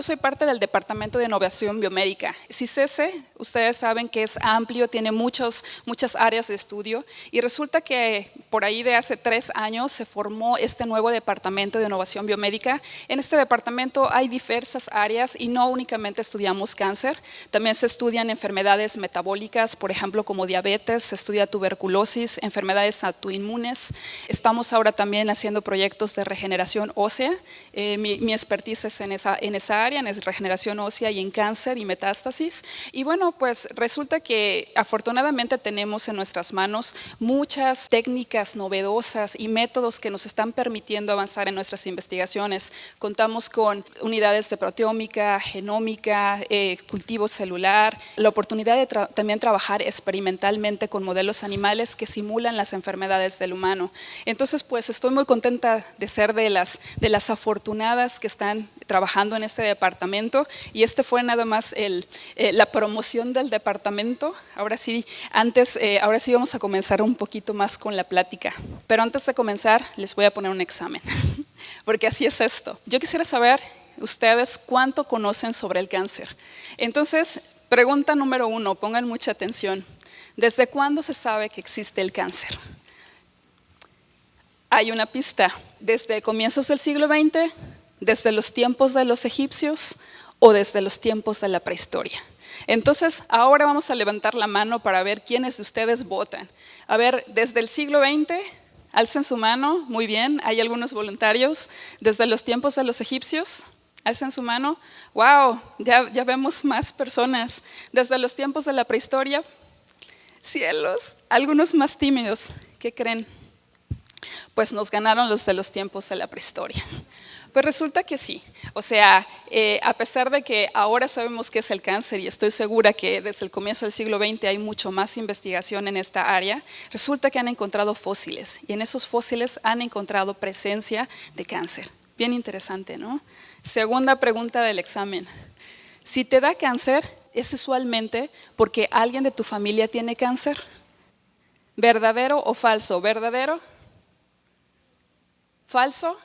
yo soy parte del Departamento de Innovación Biomédica. CICESE, ustedes saben que es amplio, tiene muchas áreas de estudio y resulta que por ahí de hace 3 años se formó este nuevo Departamento de Innovación Biomédica. En este departamento hay diversas áreas y no únicamente estudiamos cáncer, también se estudian enfermedades metabólicas, por ejemplo como diabetes, se estudia tuberculosis, enfermedades autoinmunes. Estamos ahora también haciendo proyectos de regeneración ósea. Mi expertise es en esa área, en regeneración ósea y en cáncer y metástasis. Y bueno, pues resulta que afortunadamente tenemos en nuestras manos muchas técnicas novedosas y métodos que nos están permitiendo avanzar en nuestras investigaciones. Contamos con unidades de proteómica, genómica, cultivo celular, la oportunidad de también trabajar experimentalmente con modelos animales que simulan las enfermedades del humano. Entonces, pues estoy muy contenta de ser de las afortunadas que están trabajando en este departamento y este fue nada más la promoción del departamento. Ahora sí vamos a comenzar un poquito más con la plática. Pero antes de comenzar, les voy a poner un examen, porque así es esto. Yo quisiera saber, ustedes, ¿cuánto conocen sobre el cáncer? Entonces, pregunta número 1, pongan mucha atención. ¿Desde cuándo se sabe que existe el cáncer? Hay una pista, desde comienzos del siglo XX, desde los tiempos de los egipcios o desde los tiempos de la prehistoria. Entonces, ahora vamos a levantar la mano para ver quiénes de ustedes votan. A ver, desde el siglo XX, alcen su mano, muy bien, hay algunos voluntarios. Desde los tiempos de los egipcios, alcen su mano. ¡Wow! Ya vemos más personas. Desde los tiempos de la prehistoria, cielos, algunos más tímidos. ¿Qué creen? Pues nos ganaron los de los tiempos de la prehistoria. Pues resulta que sí, o sea, a pesar de que ahora sabemos qué es el cáncer y estoy segura que desde el comienzo del siglo XX hay mucho más investigación en esta área, resulta que han encontrado fósiles y en esos fósiles han encontrado presencia de cáncer. Bien interesante, ¿no? Segunda pregunta del examen. Si te da cáncer, ¿es usualmente porque alguien de tu familia tiene cáncer? ¿Verdadero o falso? ¿Verdadero? ¿Falso?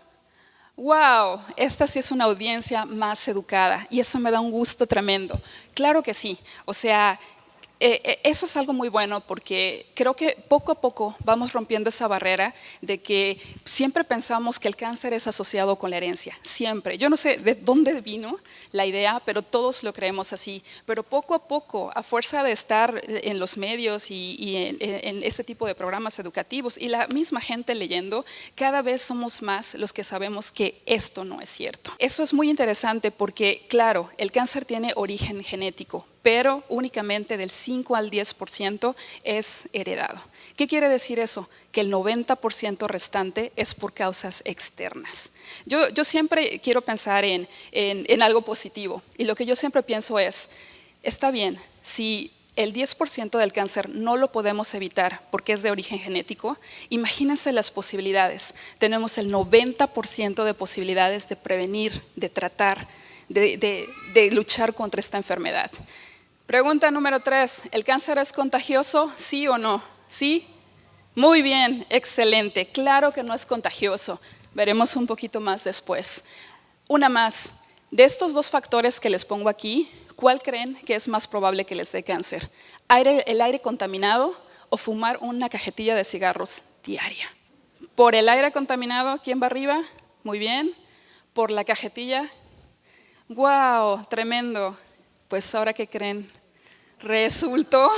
¡Wow! Esta sí es una audiencia más educada y eso me da un gusto tremendo. Claro que sí, o sea, eso es algo muy bueno porque creo que poco a poco vamos rompiendo esa barrera de que siempre pensamos que el cáncer es asociado con la herencia, siempre. Yo no sé de dónde vino la idea, pero todos lo creemos así. Pero poco a poco, a fuerza de estar en los medios y en ese tipo de programas educativos y la misma gente leyendo, cada vez somos más los que sabemos que esto no es cierto. Eso es muy interesante porque, claro, el cáncer tiene origen genético, pero únicamente del 5 al 10% es heredado. ¿Qué quiere decir eso? Que el 90% restante es por causas externas. Yo siempre quiero pensar en algo positivo y lo que yo siempre pienso es, está bien, si el 10% del cáncer no lo podemos evitar porque es de origen genético, imagínense las posibilidades. Tenemos el 90% de posibilidades de prevenir, de tratar, de luchar contra esta enfermedad. Pregunta número 3, ¿el cáncer es contagioso? ¿Sí o no? ¿Sí? Muy bien, excelente. Claro que no es contagioso. Veremos un poquito más después. Una más. De estos 2 factores que les pongo aquí, ¿cuál creen que es más probable que les dé cáncer? ¿El aire contaminado o fumar una cajetilla de cigarros diaria? Por el aire contaminado, ¿quién va arriba? Muy bien. Por la cajetilla. ¡Wow! Tremendo. Pues ahora, ¿qué creen? Resultó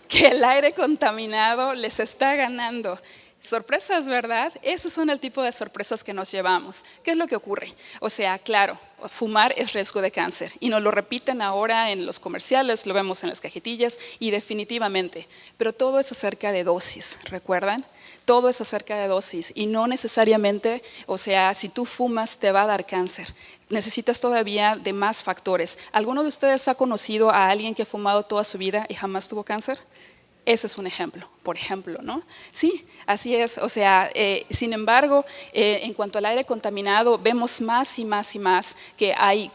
que el aire contaminado les está ganando. Sorpresas, ¿verdad? Esos son el tipo de sorpresas que nos llevamos. ¿Qué es lo que ocurre? O sea, claro, fumar es riesgo de cáncer y nos lo repiten ahora en los comerciales, lo vemos en las cajetillas y definitivamente, pero todo es acerca de dosis, ¿recuerdan? Todo es acerca de dosis y no necesariamente, o sea, si tú fumas te va a dar cáncer. Necesitas todavía de más factores. ¿Alguno de ustedes ha conocido a alguien que ha fumado toda su vida y jamás tuvo cáncer? Ese es un ejemplo, por ejemplo, ¿no? Sí, así es. O sea, sin embargo, en cuanto al aire contaminado, vemos más y más y más que hay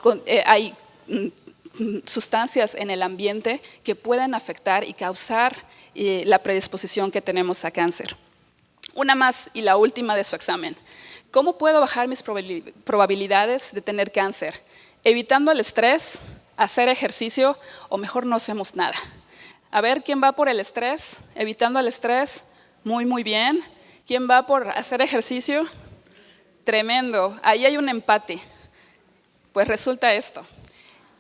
sustancias en el ambiente que pueden afectar y causar la predisposición que tenemos a cáncer. Una más y la última de su examen. ¿Cómo puedo bajar mis probabilidades de tener cáncer? evitando el estrés, hacer ejercicio o mejor no hacemos nada. A ver, ¿quién va por el estrés? Evitando el estrés, muy bien. ¿Quién va por hacer ejercicio? Tremendo, ahí hay un empate. Pues resulta esto,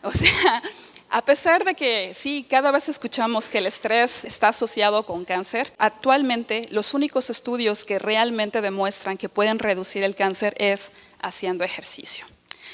o sea, a pesar de que sí, cada vez escuchamos que el estrés está asociado con cáncer, actualmente los únicos estudios que realmente demuestran que pueden reducir el cáncer es haciendo ejercicio.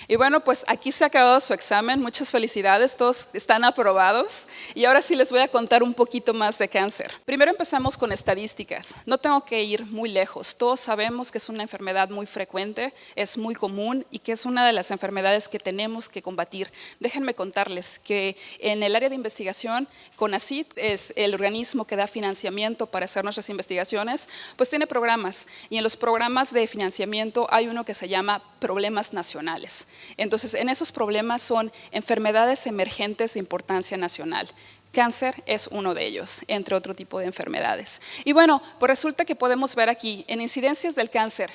Y bueno, pues aquí se ha acabado su examen, muchas felicidades, todos están aprobados. Y ahora sí les voy a contar un poquito más de cáncer. Primero empezamos con estadísticas, no tengo que ir muy lejos, todos sabemos que es una enfermedad muy frecuente, es muy común y que es una de las enfermedades que tenemos que combatir. Déjenme contarles que en el área de investigación, CONACYT es el organismo que da financiamiento para hacer nuestras investigaciones, pues tiene programas y en los programas de financiamiento hay uno que se llama Problemas Nacionales. Entonces, en esos problemas son enfermedades emergentes de importancia nacional. Cáncer es uno de ellos, entre otro tipo de enfermedades. Y bueno, pues resulta que podemos ver aquí, en incidencias del cáncer,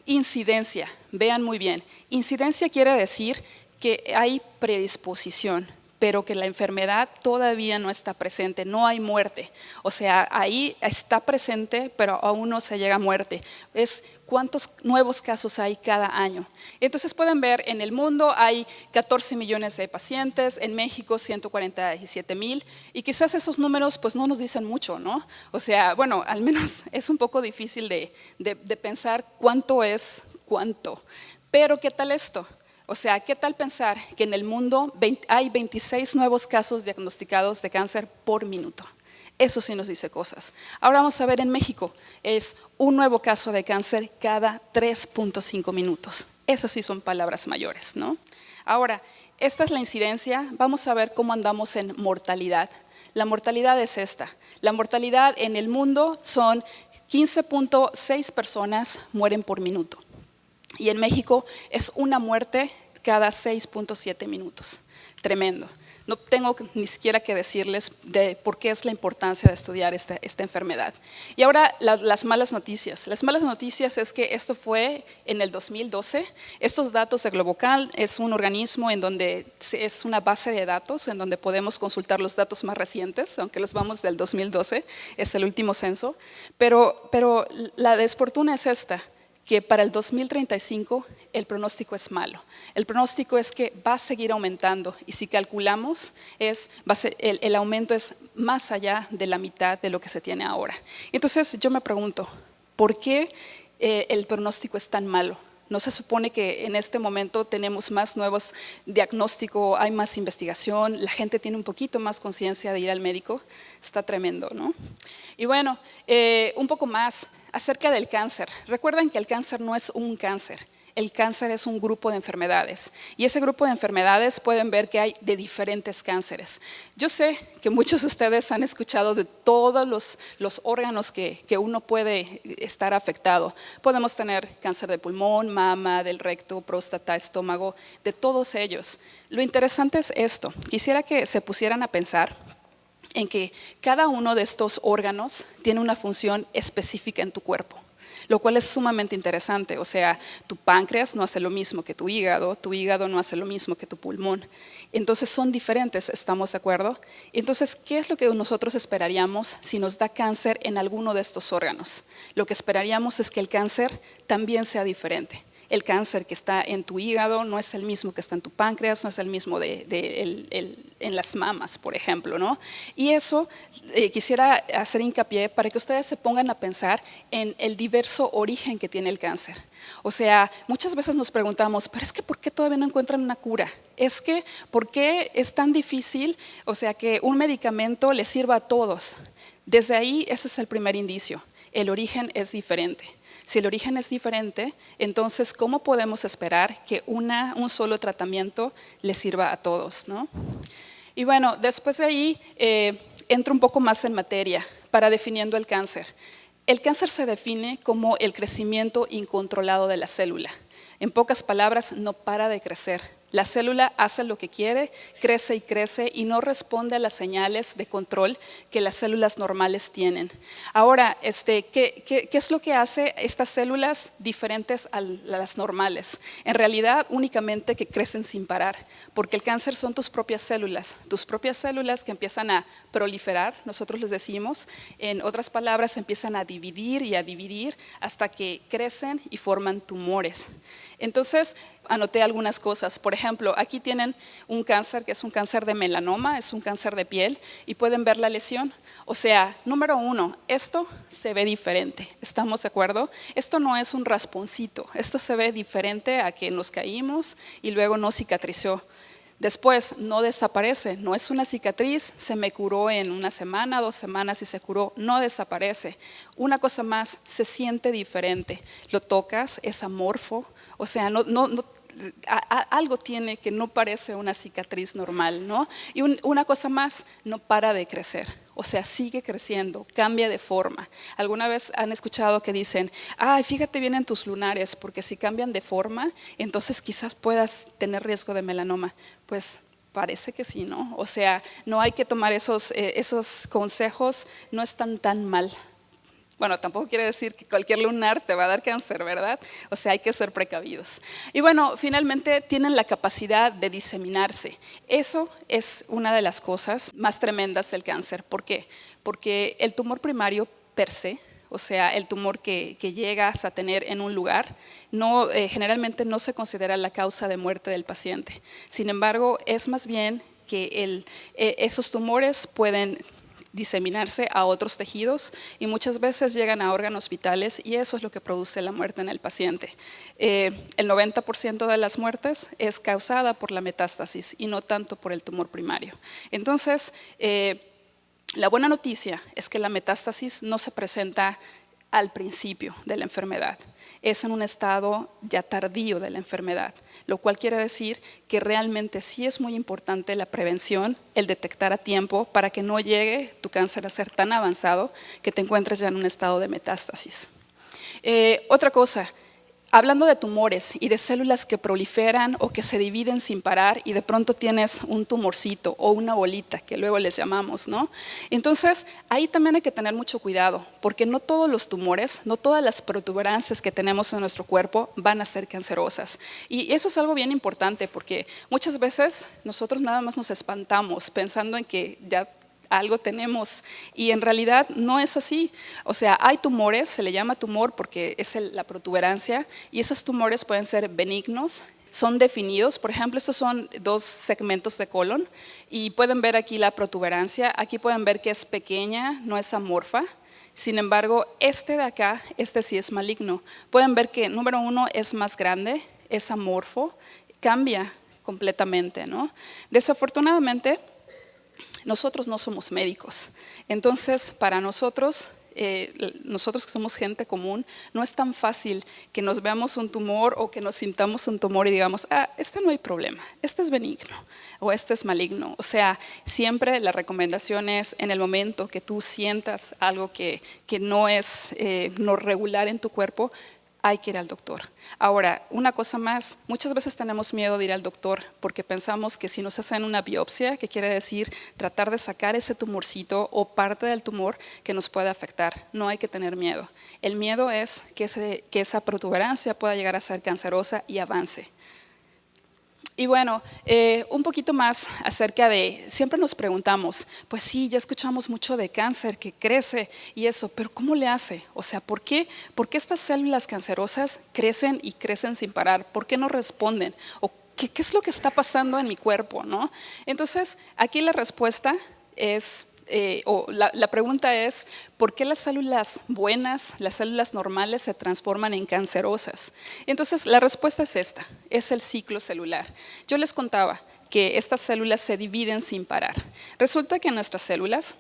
incidencia, vean muy bien, incidencia quiere decir que hay predisposición, pero que la enfermedad todavía no está presente, no hay muerte. O sea, ahí está presente, pero aún no se llega a muerte. Es cuántos nuevos casos hay cada año. Entonces pueden ver, en el mundo hay 14 millones de pacientes, en México 147,000, y quizás esos números pues no nos dicen mucho, ¿no? O sea, bueno, al menos es un poco difícil de pensar cuánto es cuánto. Pero ¿qué tal esto? O sea, ¿qué tal pensar que en el mundo hay 26 nuevos casos diagnosticados de cáncer por minuto? Eso sí nos dice cosas. Ahora vamos a ver en México, es un nuevo caso de cáncer cada 3.5 minutos. Esas sí son palabras mayores, ¿no? Ahora, esta es la incidencia. Vamos a ver cómo andamos en mortalidad. La mortalidad es esta. La mortalidad en el mundo son 15.6 personas mueren por minuto. Y en México es una muerte cada 6.7 minutos. Tremendo. No tengo ni siquiera que decirles de por qué es la importancia de estudiar esta enfermedad. Y ahora las malas noticias. Las malas noticias es que esto fue en el 2012. Estos datos de Globocan es un organismo en donde es una base de datos en donde podemos consultar los datos más recientes, aunque los vamos del 2012, es el último censo. Pero la desfortuna es esta, que para el 2035 el pronóstico es malo. El pronóstico es que va a seguir aumentando y si calculamos, el aumento es más allá de la mitad de lo que se tiene ahora. Entonces yo me pregunto, ¿por qué el pronóstico es tan malo? ¿No se supone que en este momento tenemos más nuevos diagnósticos, hay más investigación, la gente tiene un poquito más conciencia de ir al médico? Está tremendo, ¿no? Y bueno, un poco más acerca del cáncer. Recuerden que el cáncer no es un cáncer. El cáncer es un grupo de enfermedades y ese grupo de enfermedades pueden ver que hay de diferentes cánceres. Yo sé que muchos de ustedes han escuchado de todos los órganos que uno puede estar afectado. Podemos tener cáncer de pulmón, mama, del recto, próstata, estómago, de todos ellos. Lo interesante es esto. Quisiera que se pusieran a pensar en que cada uno de estos órganos tiene una función específica en tu cuerpo, lo cual es sumamente interesante. O sea, tu páncreas no hace lo mismo que tu hígado no hace lo mismo que tu pulmón. Entonces son diferentes, ¿estamos de acuerdo? Entonces, ¿qué es lo que nosotros esperaríamos si nos da cáncer en alguno de estos órganos? Lo que esperaríamos es que el cáncer también sea diferente. El cáncer que está en tu hígado no es el mismo que está en tu páncreas, no es el mismo en las mamas, por ejemplo, ¿no? Y eso quisiera hacer hincapié para que ustedes se pongan a pensar en el diverso origen que tiene el cáncer. O sea, muchas veces nos preguntamos, pero es que ¿por qué todavía no encuentran una cura? Es que ¿por qué es tan difícil, o sea, que un medicamento le sirva a todos? Desde ahí, ese es el primer indicio. El origen es diferente. Si el origen es diferente, entonces, ¿cómo podemos esperar que un solo tratamiento le sirva a todos, ¿no? Y bueno, después de ahí entro un poco más en materia para definiendo el cáncer. El cáncer se define como el crecimiento incontrolado de la célula. En pocas palabras, no para de crecer. La célula hace lo que quiere, crece y no responde a las señales de control que las células normales tienen. Ahora, ¿qué es lo que hace estas células diferentes a las normales? En realidad, únicamente que crecen sin parar, porque el cáncer son tus propias células que empiezan a proliferar, nosotros les decimos, en otras palabras, empiezan a dividir hasta que crecen y forman tumores. Entonces, anoté algunas cosas. Por ejemplo, aquí tienen un cáncer que es un cáncer de melanoma, es un cáncer de piel, y pueden ver la lesión. O sea, número 1, esto se ve diferente, ¿estamos de acuerdo? Esto no es un rasponcito, esto se ve diferente a que nos caímos y luego no cicatrizó. Después, no desaparece, no es una cicatriz, se me curó en 1 semana, 2 semanas y se curó, no desaparece. Una cosa más, se siente diferente, lo tocas, es amorfo, o sea, algo tiene que no parece una cicatriz normal, ¿no? Y una cosa más, no para de crecer, o sea, sigue creciendo, cambia de forma. ¿Alguna vez han escuchado que dicen, ay, fíjate bien en tus lunares, porque si cambian de forma, entonces quizás puedas tener riesgo de melanoma? Pues parece que sí, ¿no? O sea, no hay que tomar esos consejos, no están tan mal. Bueno, tampoco quiere decir que cualquier lunar te va a dar cáncer, ¿verdad? O sea, hay que ser precavidos. Y bueno, finalmente tienen la capacidad de diseminarse. Eso es una de las cosas más tremendas del cáncer. ¿Por qué? Porque el tumor primario per se, o sea, el tumor que llegas a tener en un lugar, generalmente no se considera la causa de muerte del paciente. Sin embargo, es más bien que esos tumores pueden diseminarse a otros tejidos y muchas veces llegan a órganos vitales y eso es lo que produce la muerte en el paciente. El 90% de las muertes es causada por la metástasis y no tanto por el tumor primario. Entonces, la buena noticia es que la metástasis no se presenta al principio de la enfermedad, es en un estado ya tardío de la enfermedad, lo cual quiere decir que realmente sí es muy importante la prevención, el detectar a tiempo para que no llegue tu cáncer a ser tan avanzado que te encuentres ya en un estado de metástasis. Otra cosa, hablando de tumores y de células que proliferan o que se dividen sin parar y de pronto tienes un tumorcito o una bolita, que luego les llamamos, ¿no? Entonces, ahí también hay que tener mucho cuidado, porque no todos los tumores, no todas las protuberancias que tenemos en nuestro cuerpo van a ser cancerosas. Y eso es algo bien importante, porque muchas veces nosotros nada más nos espantamos pensando en que ya algo tenemos y en realidad no es así. O sea, hay tumores, se le llama tumor porque es la protuberancia y esos tumores pueden ser benignos, son definidos. Por ejemplo, estos son 2 segmentos de colon y pueden ver aquí la protuberancia. Aquí pueden ver que es pequeña, no es amorfa. Sin embargo, este de acá, este sí es maligno. Pueden ver que número 1 es más grande, es amorfo, cambia completamente, ¿no? Desafortunadamente, nosotros no somos médicos, entonces para nosotros que somos gente común, no es tan fácil que nos veamos un tumor o que nos sintamos un tumor y digamos, este no hay problema, este es benigno o este es maligno. O sea, siempre la recomendación es en el momento que tú sientas algo que no es no regular en tu cuerpo, hay que ir al doctor. Ahora, una cosa más, muchas veces tenemos miedo de ir al doctor porque pensamos que si nos hacen una biopsia, que quiere decir tratar de sacar ese tumorcito o parte del tumor que nos puede afectar, no hay que tener miedo. El miedo es que esa protuberancia pueda llegar a ser cancerosa y avance. Y bueno, un poquito más acerca de, siempre nos preguntamos, pues sí, ya escuchamos mucho de cáncer que crece y eso, pero ¿cómo le hace? O sea, ¿por qué estas células cancerosas crecen y crecen sin parar? ¿Por qué no responden? ¿O qué es lo que está pasando en mi cuerpo, ¿no? Entonces, aquí la respuesta es, la pregunta es, ¿por qué las células buenas, las células normales se transforman en cancerosas? Entonces, la respuesta es esta, es el ciclo celular. Yo les contaba que estas células se dividen sin parar. Resulta que nuestras células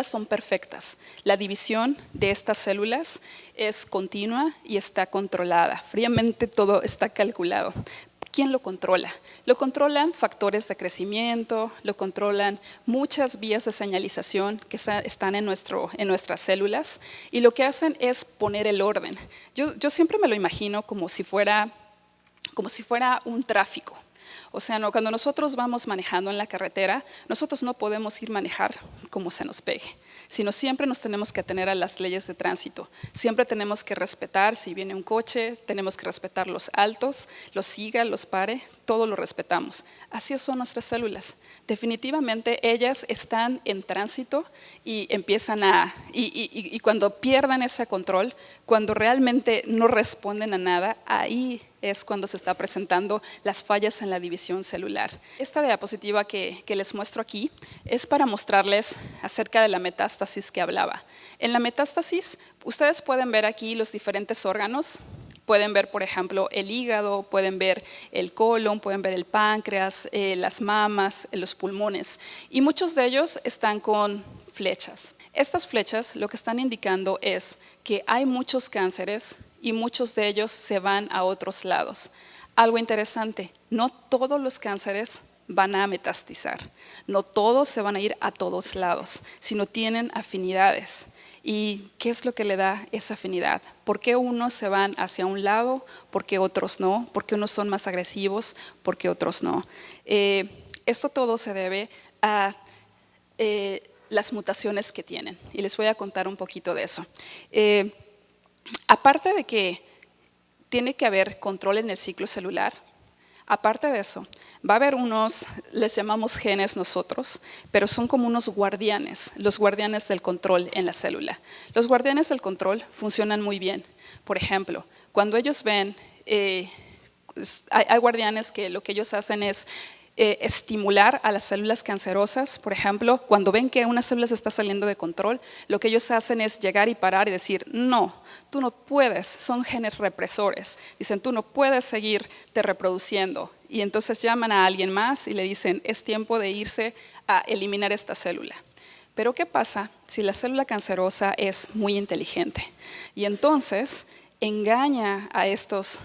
son perfectas. La división de estas células es continua y está controlada. Fríamente todo está calculado. ¿Quién lo controla? Lo controlan factores de crecimiento, lo controlan muchas vías de señalización que están en nuestras células y lo que hacen es poner el orden. Yo siempre me lo imagino como si fuera como si fuera un tráfico. O sea, no, cuando nosotros vamos manejando en la carretera, nosotros no podemos ir manejar como se nos pegue, sino siempre nos tenemos que atener a las leyes de tránsito. Siempre tenemos que respetar, si viene un coche, tenemos que respetar los altos, los siga, los pare, todo lo respetamos. Así son nuestras células. Definitivamente ellas están en tránsito y empiezan y cuando pierdan ese control, cuando realmente no responden a nada, ahí es cuando se está presentando las fallas en la división celular. Esta diapositiva que les muestro aquí es para mostrarles acerca de la metástasis que hablaba. En la metástasis, ustedes pueden ver aquí los diferentes órganos. Pueden ver, por ejemplo, el hígado, pueden ver el colon, pueden ver el páncreas, las mamas, los pulmones. Y muchos de ellos están con flechas. Estas flechas lo que están indicando es que hay muchos cánceres y muchos de ellos se van a otros lados. Algo interesante, no todos los cánceres van a metastizar, no todos se van a ir a todos lados, sino tienen afinidades. ¿Y qué es lo que le da esa afinidad? ¿Por qué unos se van hacia un lado? ¿Por qué otros no? ¿Por qué unos son más agresivos? ¿Por qué otros no? Esto todo se debe a las mutaciones que tienen. Y les voy a contar un poquito de eso. Aparte de que tiene que haber control en el ciclo celular, aparte de eso, va a haber unos, les llamamos genes nosotros, pero son como unos guardianes, los guardianes del control en la célula. Los guardianes del control funcionan muy bien. Por ejemplo, cuando ellos ven, hay guardianes que lo que ellos hacen es estimular a las células cancerosas. Por ejemplo, cuando ven que una célula se está saliendo de control, lo que ellos hacen es llegar y parar y decir, no, tú no puedes, son genes represores. Dicen, tú no puedes seguirte reproduciendo. Y entonces llaman a alguien más y le dicen, es tiempo de irse a eliminar esta célula. Pero ¿qué pasa si la célula cancerosa es muy inteligente? Y entonces engaña a estos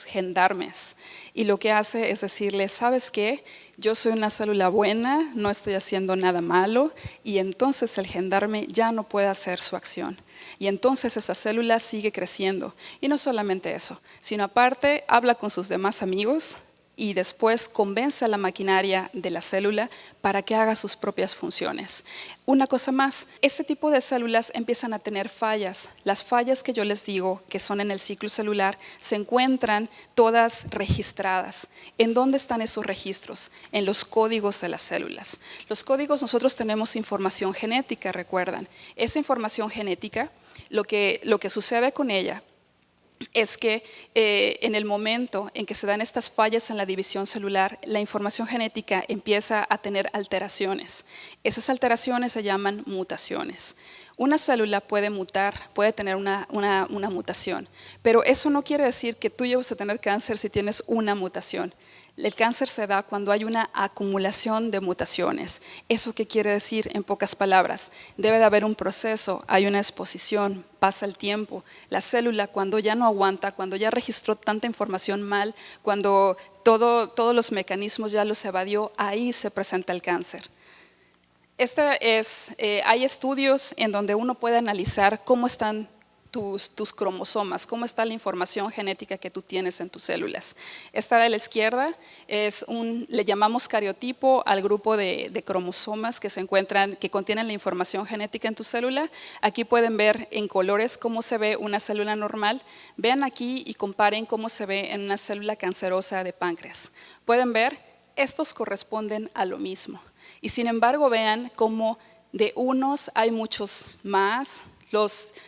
gendarmes. Y lo que hace es decirle, ¿sabes qué? Yo soy una célula buena, no estoy haciendo nada malo, y entonces el gendarme ya no puede hacer su acción. Y entonces esa célula sigue creciendo. Y no solamente eso, sino aparte habla con sus demás amigos y después convence a la maquinaria de la célula para que haga sus propias funciones. Una cosa más, este tipo de células empiezan a tener fallas. Las fallas que yo les digo, que son en el ciclo celular, se encuentran todas registradas. ¿En dónde están esos registros? En los códigos de las células. Los códigos, nosotros tenemos información genética, recuerdan. Esa información genética, lo que sucede con ella es que en el momento en que se dan estas fallas en la división celular, la información genética empieza a tener alteraciones. Esas alteraciones se llaman mutaciones. Una célula puede mutar, puede tener una mutación, pero eso no quiere decir que tú lleves a tener cáncer si tienes una mutación. El cáncer se da cuando hay una acumulación de mutaciones. ¿Eso qué quiere decir en pocas palabras? Debe de haber un proceso, hay una exposición, pasa el tiempo. La célula cuando ya no aguanta, cuando ya registró tanta información mal, cuando todos los mecanismos ya los evadió, ahí se presenta el cáncer. Hay estudios en donde uno puede analizar cómo están tus cromosomas, cómo está la información genética que tú tienes en tus células. Esta de la izquierda le llamamos cariotipo al grupo de cromosomas que contienen la información genética en tu célula. Aquí pueden ver en colores cómo se ve una célula normal. Vean aquí y comparen cómo se ve en una célula cancerosa de páncreas. Pueden ver, estos corresponden a lo mismo. Y sin embargo, vean cómo de unos hay muchos más.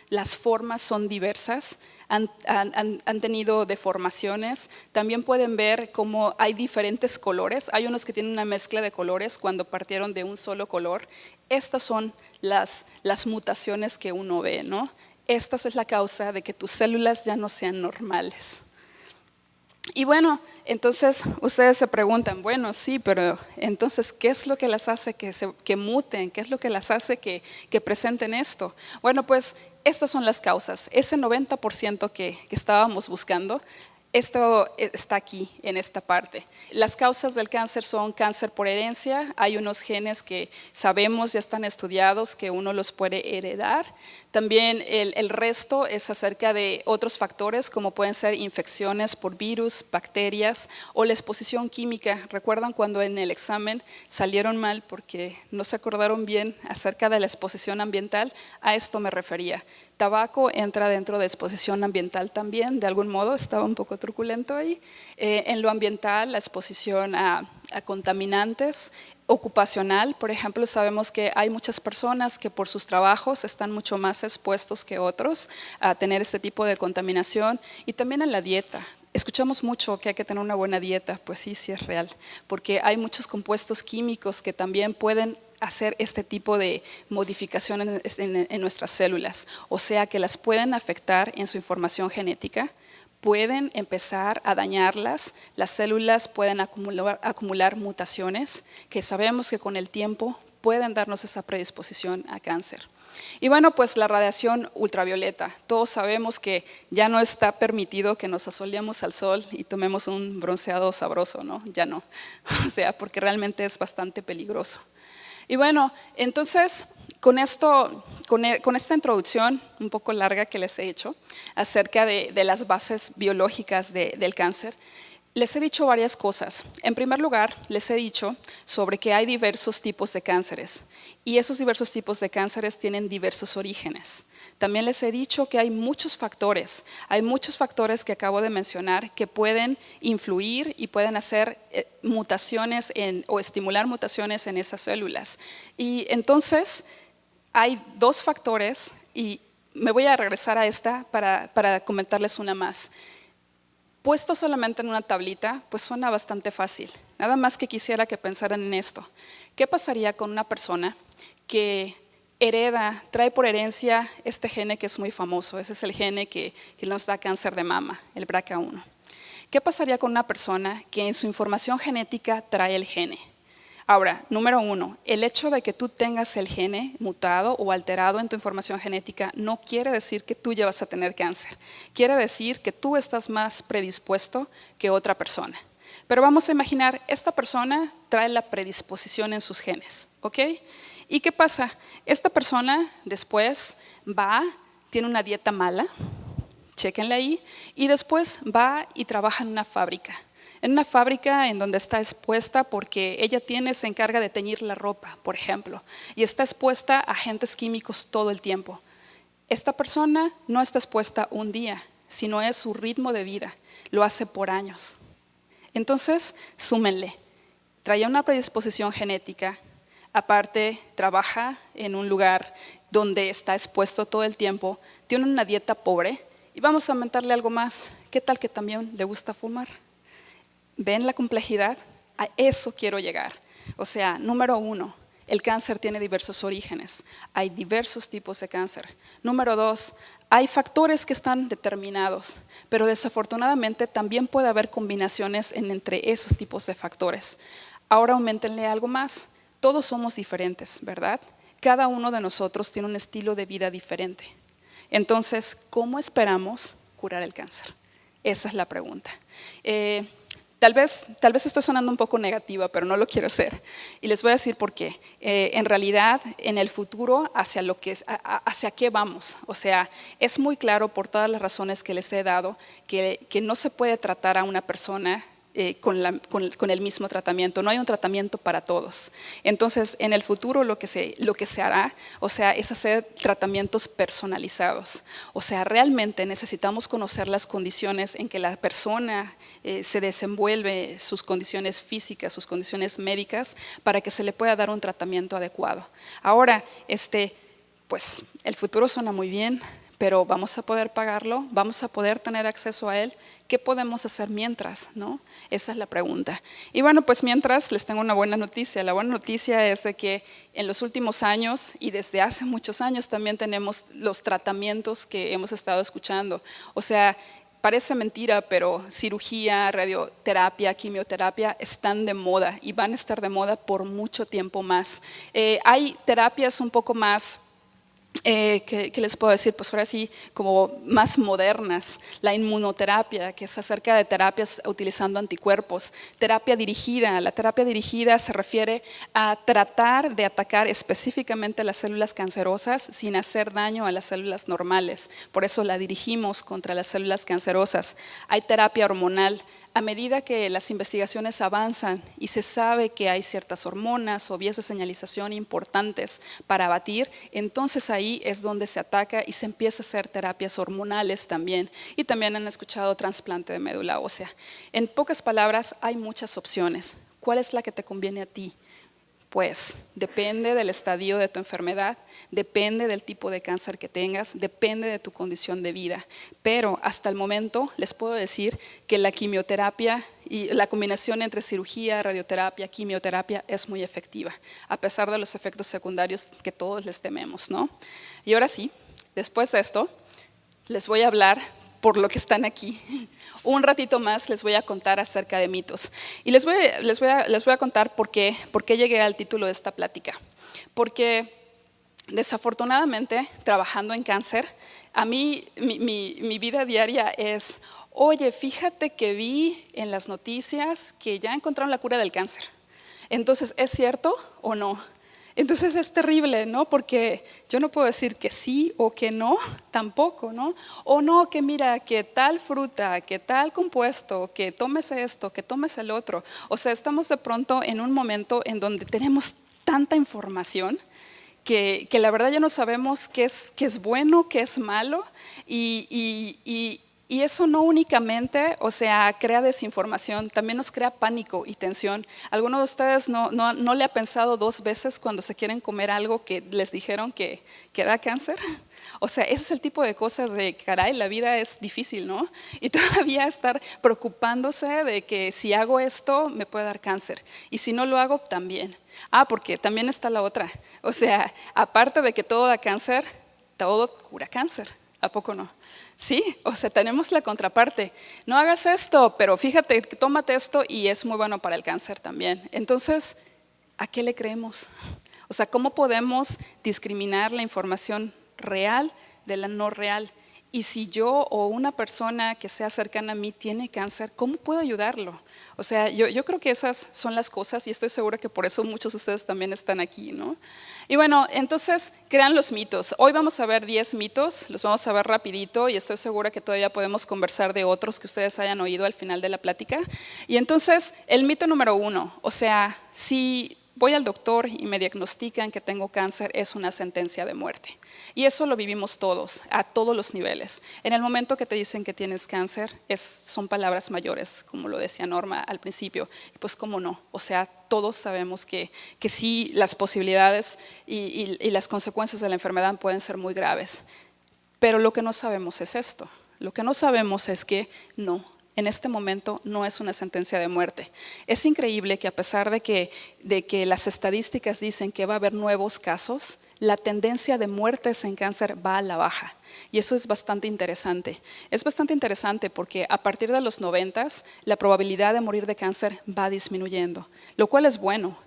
Las formas son diversas, han tenido deformaciones. También pueden ver cómo hay diferentes colores. Hay unos que tienen una mezcla de colores cuando partieron de un solo color. Estas son las mutaciones que uno ve, ¿no? Esta es la causa de que tus células ya no sean normales. Y bueno, entonces ustedes se preguntan, bueno, sí, pero entonces, ¿qué es lo que las hace que muten? ¿Qué es lo que las hace que presenten esto? Bueno, pues estas son las causas. Ese 90% que estábamos buscando, esto está aquí, en esta parte. Las causas del cáncer son cáncer por herencia. Hay unos genes que sabemos, ya están estudiados, que uno los puede heredar. También el resto es acerca de otros factores, como pueden ser infecciones por virus, bacterias o la exposición química. ¿Recuerdan cuando en el examen salieron mal porque no se acordaron bien acerca de la exposición ambiental? A esto me refería. Tabaco entra dentro de exposición ambiental también, de algún modo, estaba un poco truculento ahí. En lo ambiental, la exposición a contaminantes, ocupacional, por ejemplo, sabemos que hay muchas personas que por sus trabajos están mucho más expuestos que otros a tener este tipo de contaminación, y también en la dieta. Escuchamos mucho que hay que tener una buena dieta, pues sí, sí es real, porque hay muchos compuestos químicos que también pueden hacer este tipo de modificación en nuestras células, o sea que las pueden afectar en su información genética, pueden empezar a dañarlas, las células pueden acumular mutaciones que sabemos que con el tiempo pueden darnos esa predisposición a cáncer. Y bueno, pues la radiación ultravioleta, todos sabemos que ya no está permitido que nos asoleemos al sol y tomemos un bronceado sabroso, ¿no? Ya no, o sea, porque realmente es bastante peligroso. Y bueno, entonces con esta introducción un poco larga que les he hecho acerca de las bases biológicas del cáncer, les he dicho varias cosas. En primer lugar, les he dicho sobre que hay diversos tipos de cánceres y esos diversos tipos de cánceres tienen diversos orígenes. También les he dicho que hay muchos factores que acabo de mencionar que pueden influir y pueden hacer mutaciones o estimular mutaciones en esas células. Y entonces hay dos factores y me voy a regresar a esta para comentarles una más. Puesto solamente en una tablita, pues suena bastante fácil. Nada más que quisiera que pensaran en esto. ¿Qué pasaría con una persona que trae por herencia este gene que es muy famoso? Ese es el gene que nos da cáncer de mama, el BRCA1. ¿Qué pasaría con una persona que en su información genética trae el gene? Ahora, número 1, el hecho de que tú tengas el gene mutado o alterado en tu información genética no quiere decir que tú ya vas a tener cáncer. Quiere decir que tú estás más predispuesto que otra persona. Pero vamos a imaginar, esta persona trae la predisposición en sus genes, ¿ok? ¿Y qué pasa? Esta persona después tiene una dieta mala, chéquenla ahí, y después va y trabaja en una fábrica en donde está expuesta porque ella se encarga de teñir la ropa, por ejemplo, y está expuesta a agentes químicos todo el tiempo. Esta persona no está expuesta un día, sino es su ritmo de vida, lo hace por años. Entonces, súmenle, traía una predisposición genética, aparte trabaja en un lugar donde está expuesto todo el tiempo, tiene una dieta pobre y vamos a aumentarle algo más. ¿Qué tal que también le gusta fumar? ¿Ven la complejidad? A eso quiero llegar. O sea, número 1, el cáncer tiene diversos orígenes. Hay diversos tipos de cáncer. Número 2, hay factores que están determinados, pero desafortunadamente también puede haber combinaciones entre esos tipos de factores. Ahora auméntenle algo más. Todos somos diferentes, ¿verdad? Cada uno de nosotros tiene un estilo de vida diferente. Entonces, ¿cómo esperamos curar el cáncer? Esa es la pregunta. Tal vez estoy sonando un poco negativa, pero no lo quiero hacer. Y les voy a decir por qué. En realidad, en el futuro, ¿hacia qué vamos? O sea, es muy claro por todas las razones que les he dado que no se puede tratar a una persona con el mismo tratamiento. No hay un tratamiento para todos. Entonces, en el futuro lo que se hará, o sea, es hacer tratamientos personalizados. O sea, realmente necesitamos conocer las condiciones en que la persona se desenvuelve, sus condiciones físicas, sus condiciones médicas, para que se le pueda dar un tratamiento adecuado. Ahora, pues el futuro suena muy bien, pero ¿vamos a poder pagarlo? ¿Vamos a poder tener acceso a él? ¿Qué podemos hacer mientras? ¿No? Esa es la pregunta. Y bueno, pues mientras les tengo una buena noticia. La buena noticia es de que en los últimos años y desde hace muchos años también tenemos los tratamientos que hemos estado escuchando. O sea, parece mentira, pero cirugía, radioterapia, quimioterapia están de moda y van a estar de moda por mucho tiempo más. Hay terapias un poco más ¿Qué les puedo decir? Pues ahora sí, como más modernas, la inmunoterapia, que es acerca de terapias utilizando anticuerpos, terapia dirigida. La terapia dirigida se refiere a tratar de atacar específicamente las células cancerosas sin hacer daño a las células normales. Por eso la dirigimos contra las células cancerosas. Hay terapia hormonal. A medida que las investigaciones avanzan y se sabe que hay ciertas hormonas o vías de señalización importantes para abatir, entonces ahí es donde se ataca y se empieza a hacer terapias hormonales también. Y también han escuchado trasplante de médula ósea. En pocas palabras, hay muchas opciones. ¿Cuál es la que te conviene a ti? Pues depende del estadio de tu enfermedad, depende del tipo de cáncer que tengas, depende de tu condición de vida. Pero hasta el momento les puedo decir que la quimioterapia y la combinación entre cirugía, radioterapia, quimioterapia es muy efectiva, a pesar de los efectos secundarios que todos les tememos, ¿no? Y ahora sí, después de esto, les voy a hablar por lo que están aquí. Un ratito más les voy a contar acerca de mitos. Y les voy a contar por qué llegué al título de esta plática. Porque desafortunadamente, trabajando en cáncer, a mí mi vida diaria es, oye, fíjate que vi en las noticias que ya encontraron la cura del cáncer. Entonces, ¿es cierto o no? Entonces es terrible, ¿no? Porque yo no puedo decir que sí o que no, tampoco, ¿no? O no, que mira, que tal fruta, que tal compuesto, que tomes esto, que tomes el otro. O sea, estamos de pronto en un momento en donde tenemos tanta información que la verdad ya no sabemos qué es bueno, qué es malo, y eso no únicamente, o sea, crea desinformación, también nos crea pánico y tensión. ¿Alguno de ustedes no le ha pensado 2 veces cuando se quieren comer algo que les dijeron que da cáncer? O sea, ese es el tipo de cosas de, caray, la vida es difícil, ¿no? Y todavía estar preocupándose de que si hago esto me puede dar cáncer, y si no lo hago, también. Porque también está la otra. O sea, aparte de que todo da cáncer, todo cura cáncer. ¿A poco no? Sí, o sea, tenemos la contraparte. No hagas esto, pero fíjate, tómate esto y es muy bueno para el cáncer también. Entonces, ¿a qué le creemos? O sea, ¿cómo podemos discriminar la información real de la no real? Y si yo o una persona que sea cercana a mí tiene cáncer, ¿cómo puedo ayudarlo? O sea, yo creo que esas son las cosas, y estoy segura que por eso muchos de ustedes también están aquí, ¿no? Y bueno, entonces crean los mitos. Hoy vamos a ver 10 mitos, los vamos a ver rapidito, y estoy segura que todavía podemos conversar de otros que ustedes hayan oído al final de la plática. Y entonces, el mito número 1, o sea, si voy al doctor y me diagnostican que tengo cáncer, es una sentencia de muerte. Y eso lo vivimos todos, a todos los niveles. En el momento que te dicen que tienes cáncer, son palabras mayores, como lo decía Norma al principio. Pues cómo no, o sea, todos sabemos que sí, las posibilidades y las consecuencias de la enfermedad pueden ser muy graves. Pero lo que no sabemos es esto. Lo que no sabemos es que no. En este momento no es una sentencia de muerte. Es increíble que a pesar de que las estadísticas dicen que va a haber nuevos casos, la tendencia de muertes en cáncer va a la baja. Y eso es bastante interesante. Es bastante interesante porque a partir de los 90s la probabilidad de morir de cáncer va disminuyendo, lo cual es bueno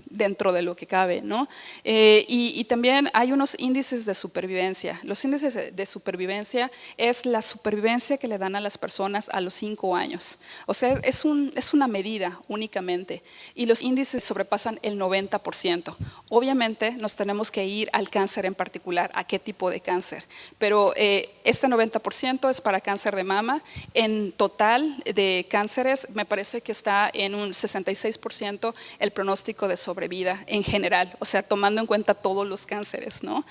dentro de lo que cabe, ¿no? Y también hay unos índices de supervivencia. Los índices de supervivencia es la supervivencia que le dan a las personas a los 5 años. O sea, es una medida únicamente, y los índices sobrepasan el 90%. Obviamente nos tenemos que ir al cáncer en particular, a qué tipo de cáncer, pero este 90% es para cáncer de mama. En total de cánceres me parece que está en un 66% el pronóstico de sobrevida en general, o sea, tomando en cuenta todos los cánceres, ¿no?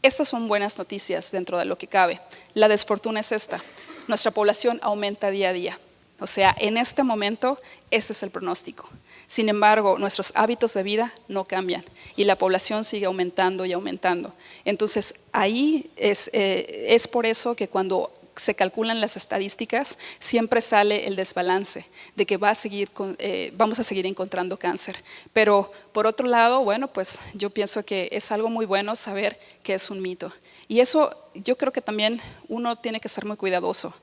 Estas son buenas noticias dentro de lo que cabe. La desfortuna es esta: nuestra población aumenta día a día. O sea, en este momento, este es el pronóstico. Sin embargo, nuestros hábitos de vida no cambian y la población sigue aumentando y aumentando. Entonces, ahí es por eso que cuando se calculan las estadísticas, siempre sale el desbalance de que vamos a seguir encontrando cáncer. Pero por otro lado, bueno, pues yo pienso que es algo muy bueno saber que es un mito. Y eso yo creo que también uno tiene que ser muy cuidadoso.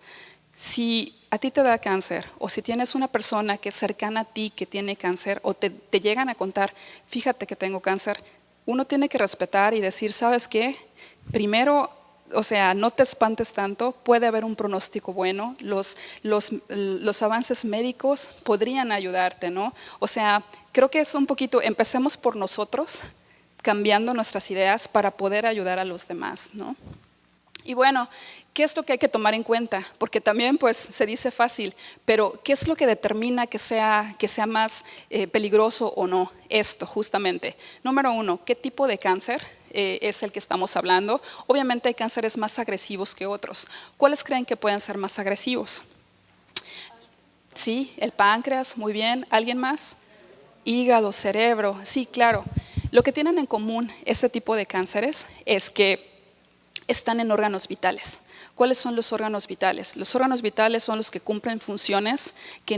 Si a ti te da cáncer, o si tienes una persona que es cercana a ti que tiene cáncer, o te llegan a contar, fíjate que tengo cáncer, uno tiene que respetar y decir, ¿sabes qué? primero, o sea, no te espantes tanto, puede haber un pronóstico bueno, los avances médicos podrían ayudarte, ¿no? O sea, creo que es un poquito, empecemos por nosotros, cambiando nuestras ideas para poder ayudar a los demás, ¿no? Y bueno, ¿qué es lo que hay que tomar en cuenta? Porque también pues se dice fácil, pero ¿qué es lo que determina que sea más peligroso o no? Esto justamente. Número 1, ¿qué tipo de cáncer es el que estamos hablando? Obviamente hay cánceres más agresivos que otros. ¿Cuáles creen que pueden ser más agresivos? Sí, el páncreas, muy bien. ¿Alguien más? Hígado, cerebro, sí, claro. Lo que tienen en común ese tipo de cánceres es que están en órganos vitales. ¿Cuáles son los órganos vitales? Los órganos vitales son los que cumplen funciones que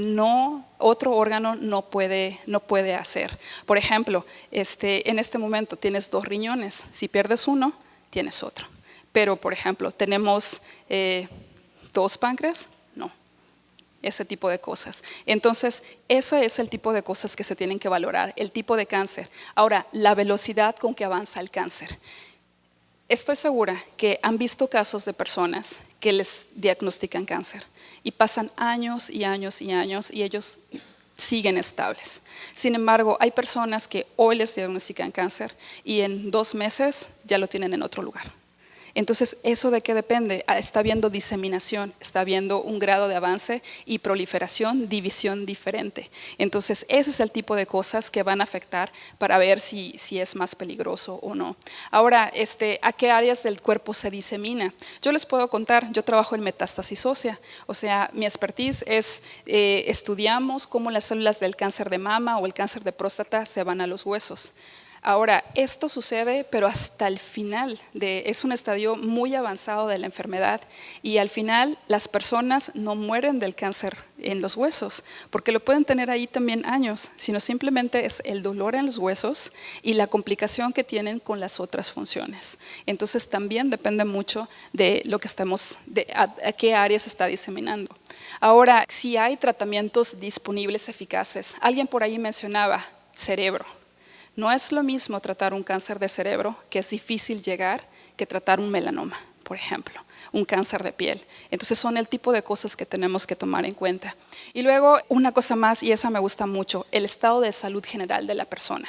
otro órgano no puede hacer. Por ejemplo, en este momento tienes 2 riñones. Si pierdes uno, tienes otro. Pero, por ejemplo, tenemos 2 páncreas, no. Ese tipo de cosas. Entonces, ese es el tipo de cosas que se tienen que valorar, el tipo de cáncer. Ahora, la velocidad con que avanza el cáncer. Estoy segura que han visto casos de personas que les diagnostican cáncer y pasan años y años y años y ellos siguen estables. Sin embargo, hay personas que hoy les diagnostican cáncer y en 2 meses ya lo tienen en otro lugar. Entonces, ¿eso de qué depende? Está habiendo diseminación, está habiendo un grado de avance y proliferación, división diferente. Entonces, ese es el tipo de cosas que van a afectar para ver si es más peligroso o no. Ahora, ¿a qué áreas del cuerpo se disemina? Yo les puedo contar, yo trabajo en metástasis ósea, o sea, mi expertise es, estudiamos cómo las células del cáncer de mama o el cáncer de próstata se van a los huesos. Ahora, esto sucede, pero hasta el final, es un estadio muy avanzado de la enfermedad y al final las personas no mueren del cáncer en los huesos, porque lo pueden tener ahí también años, sino simplemente es el dolor en los huesos y la complicación que tienen con las otras funciones. Entonces también depende mucho de lo que a qué área se está diseminando. Ahora, si hay tratamientos disponibles eficaces, alguien por ahí mencionaba cerebro. No es lo mismo tratar un cáncer de cerebro, que es difícil llegar, que tratar un melanoma, por ejemplo, un cáncer de piel. Entonces son el tipo de cosas que tenemos que tomar en cuenta. Y luego una cosa más, y esa me gusta mucho, el estado de salud general de la persona.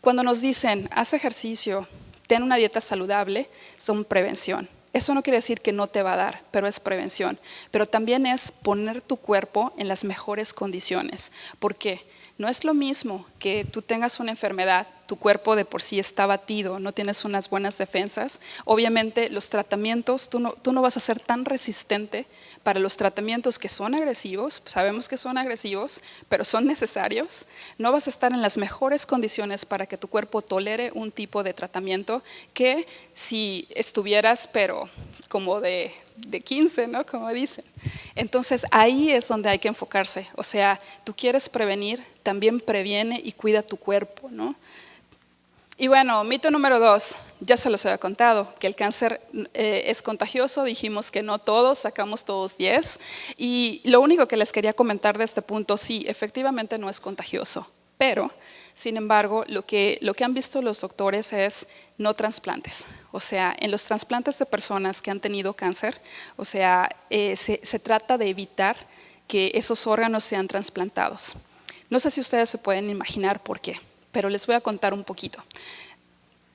Cuando nos dicen, haz ejercicio, ten una dieta saludable, son prevención. Eso no quiere decir que no te va a dar, pero es prevención. Pero también es poner tu cuerpo en las mejores condiciones. ¿Por qué? No es lo mismo que tú tengas una enfermedad, tu cuerpo de por sí está batido, no tienes unas buenas defensas. Obviamente los tratamientos, tú no vas a ser tan resistente para los tratamientos que son agresivos, sabemos que son agresivos, pero son necesarios. No vas a estar en las mejores condiciones para que tu cuerpo tolere un tipo de tratamiento que si estuvieras, pero como de 15, ¿no? Como dicen. Entonces ahí es donde hay que enfocarse. O sea, tú quieres prevenir, también previene y cuida tu cuerpo, ¿no? Y bueno, mito número 2, ya se los había contado, que el cáncer es contagioso, dijimos que no todos, sacamos todos 10. Y lo único que les quería comentar de este punto, sí, efectivamente no es contagioso, pero sin embargo, lo que han visto los doctores es no trasplantes. O sea, en los trasplantes de personas que han tenido cáncer, o sea, se trata de evitar que esos órganos sean trasplantados. No sé si ustedes se pueden imaginar por qué, pero les voy a contar un poquito.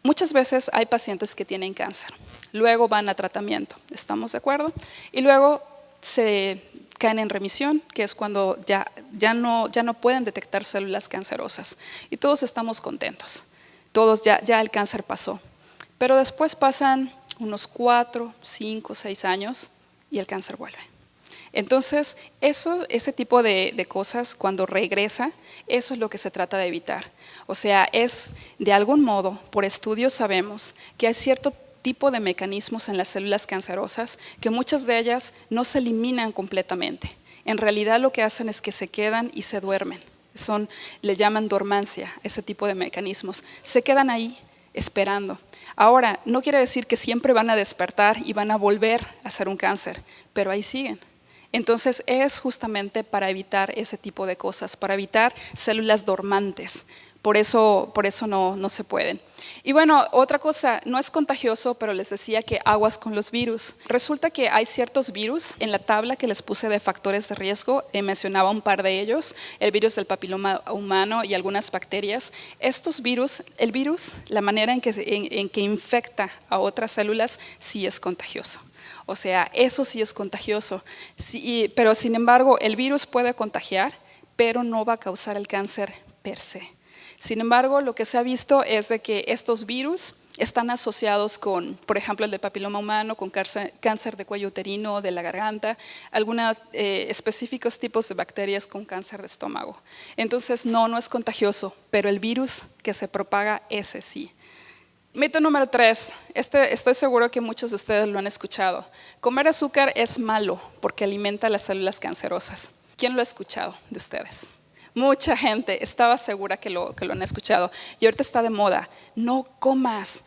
Muchas veces hay pacientes que tienen cáncer, luego van a tratamiento, ¿estamos de acuerdo? Y luego se caen en remisión, que es cuando ya no pueden detectar células cancerosas y todos estamos contentos, todos ya el cáncer pasó, pero después pasan unos 4, 5, 6 años y el cáncer vuelve. Entonces, ese tipo de cosas cuando regresa, eso es lo que se trata de evitar. O sea, de algún modo, por estudios sabemos que hay cierto tipo de mecanismos en las células cancerosas que muchas de ellas no se eliminan completamente. En realidad lo que hacen es que se quedan y se duermen. Le llaman dormancia, ese tipo de mecanismos. Se quedan ahí esperando. Ahora, no quiere decir que siempre van a despertar y van a volver a ser un cáncer, pero ahí siguen. Entonces es justamente para evitar ese tipo de cosas, para evitar células dormantes. Por eso no se pueden. Y bueno, otra cosa, no es contagioso, pero les decía que aguas con los virus. Resulta que hay ciertos virus, en la tabla que les puse de factores de riesgo, mencionaba un par de ellos, el virus del papiloma humano y algunas bacterias. Estos virus, el virus, la manera en que infecta a otras células, sí es contagioso. O sea, eso sí es contagioso. Sí, pero sin embargo, el virus puede contagiar, pero no va a causar el cáncer per se. Sin embargo, lo que se ha visto es de que estos virus están asociados con, por ejemplo, el del papiloma humano, con cáncer de cuello uterino, de la garganta, algunos específicos tipos de bacterias con cáncer de estómago. Entonces, no es contagioso, pero el virus que se propaga, ese sí. Mito número 3, estoy seguro que muchos de ustedes lo han escuchado. Comer azúcar es malo porque alimenta las células cancerosas. ¿Quién lo ha escuchado de ustedes? Mucha gente, estaba segura que lo han escuchado. Y ahorita está de moda, no comas,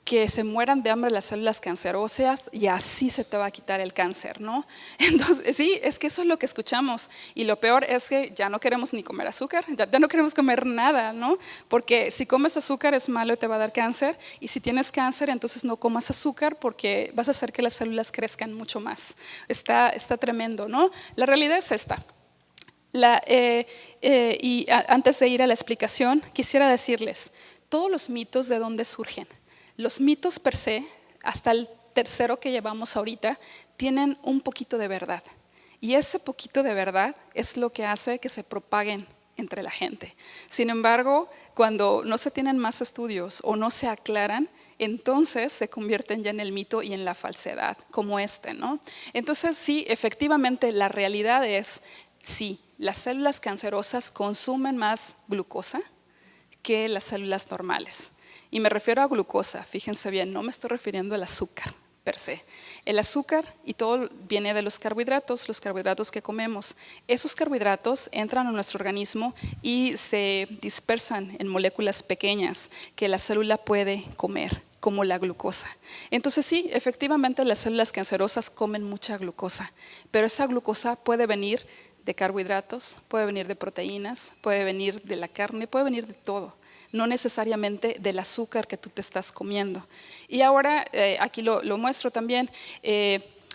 que se mueran de hambre las células cancerosas y así se te va a quitar el cáncer, ¿no? Entonces, sí, es que eso es lo que escuchamos. Y lo peor es que ya no queremos ni comer azúcar, ya no queremos comer nada, ¿no? Porque si comes azúcar es malo y te va a dar cáncer. Y si tienes cáncer, entonces no comas azúcar porque vas a hacer que las células crezcan mucho más. Está tremendo, ¿no? La realidad es esta. Antes de ir a la explicación, quisiera decirles, todos los mitos de dónde surgen. Los mitos per se, hasta el tercero que llevamos ahorita, tienen un poquito de verdad. Y ese poquito de verdad es lo que hace que se propaguen entre la gente. Sin embargo, cuando no se tienen más estudios o no se aclaran, entonces se convierten ya en el mito y en la falsedad, como ¿no? Entonces, sí, efectivamente, la realidad es, sí, las células cancerosas consumen más glucosa que las células normales. Y me refiero a glucosa, fíjense bien, no me estoy refiriendo al azúcar per se. El azúcar y todo viene de los carbohidratos que comemos. Esos carbohidratos entran a nuestro organismo y se dispersan en moléculas pequeñas que la célula puede comer, como la glucosa. Entonces sí, efectivamente las células cancerosas comen mucha glucosa, pero esa glucosa puede venir de carbohidratos, puede venir de proteínas, puede venir de la carne, puede venir de todo, no necesariamente del azúcar que tú te estás comiendo. Y ahora, aquí lo muestro también,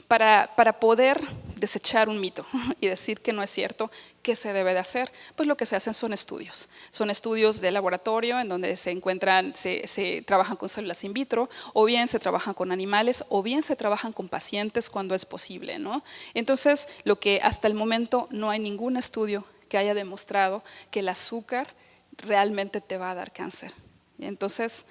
para poder desechar un mito y decir que no es cierto, ¿qué se debe de hacer? Pues lo que se hacen son estudios de laboratorio en donde se trabajan con células in vitro, o bien se trabajan con animales, o bien se trabajan con pacientes cuando es posible, ¿no? Entonces, lo que hasta el momento no hay ningún estudio que haya demostrado que el azúcar realmente te va a dar cáncer. Entonces,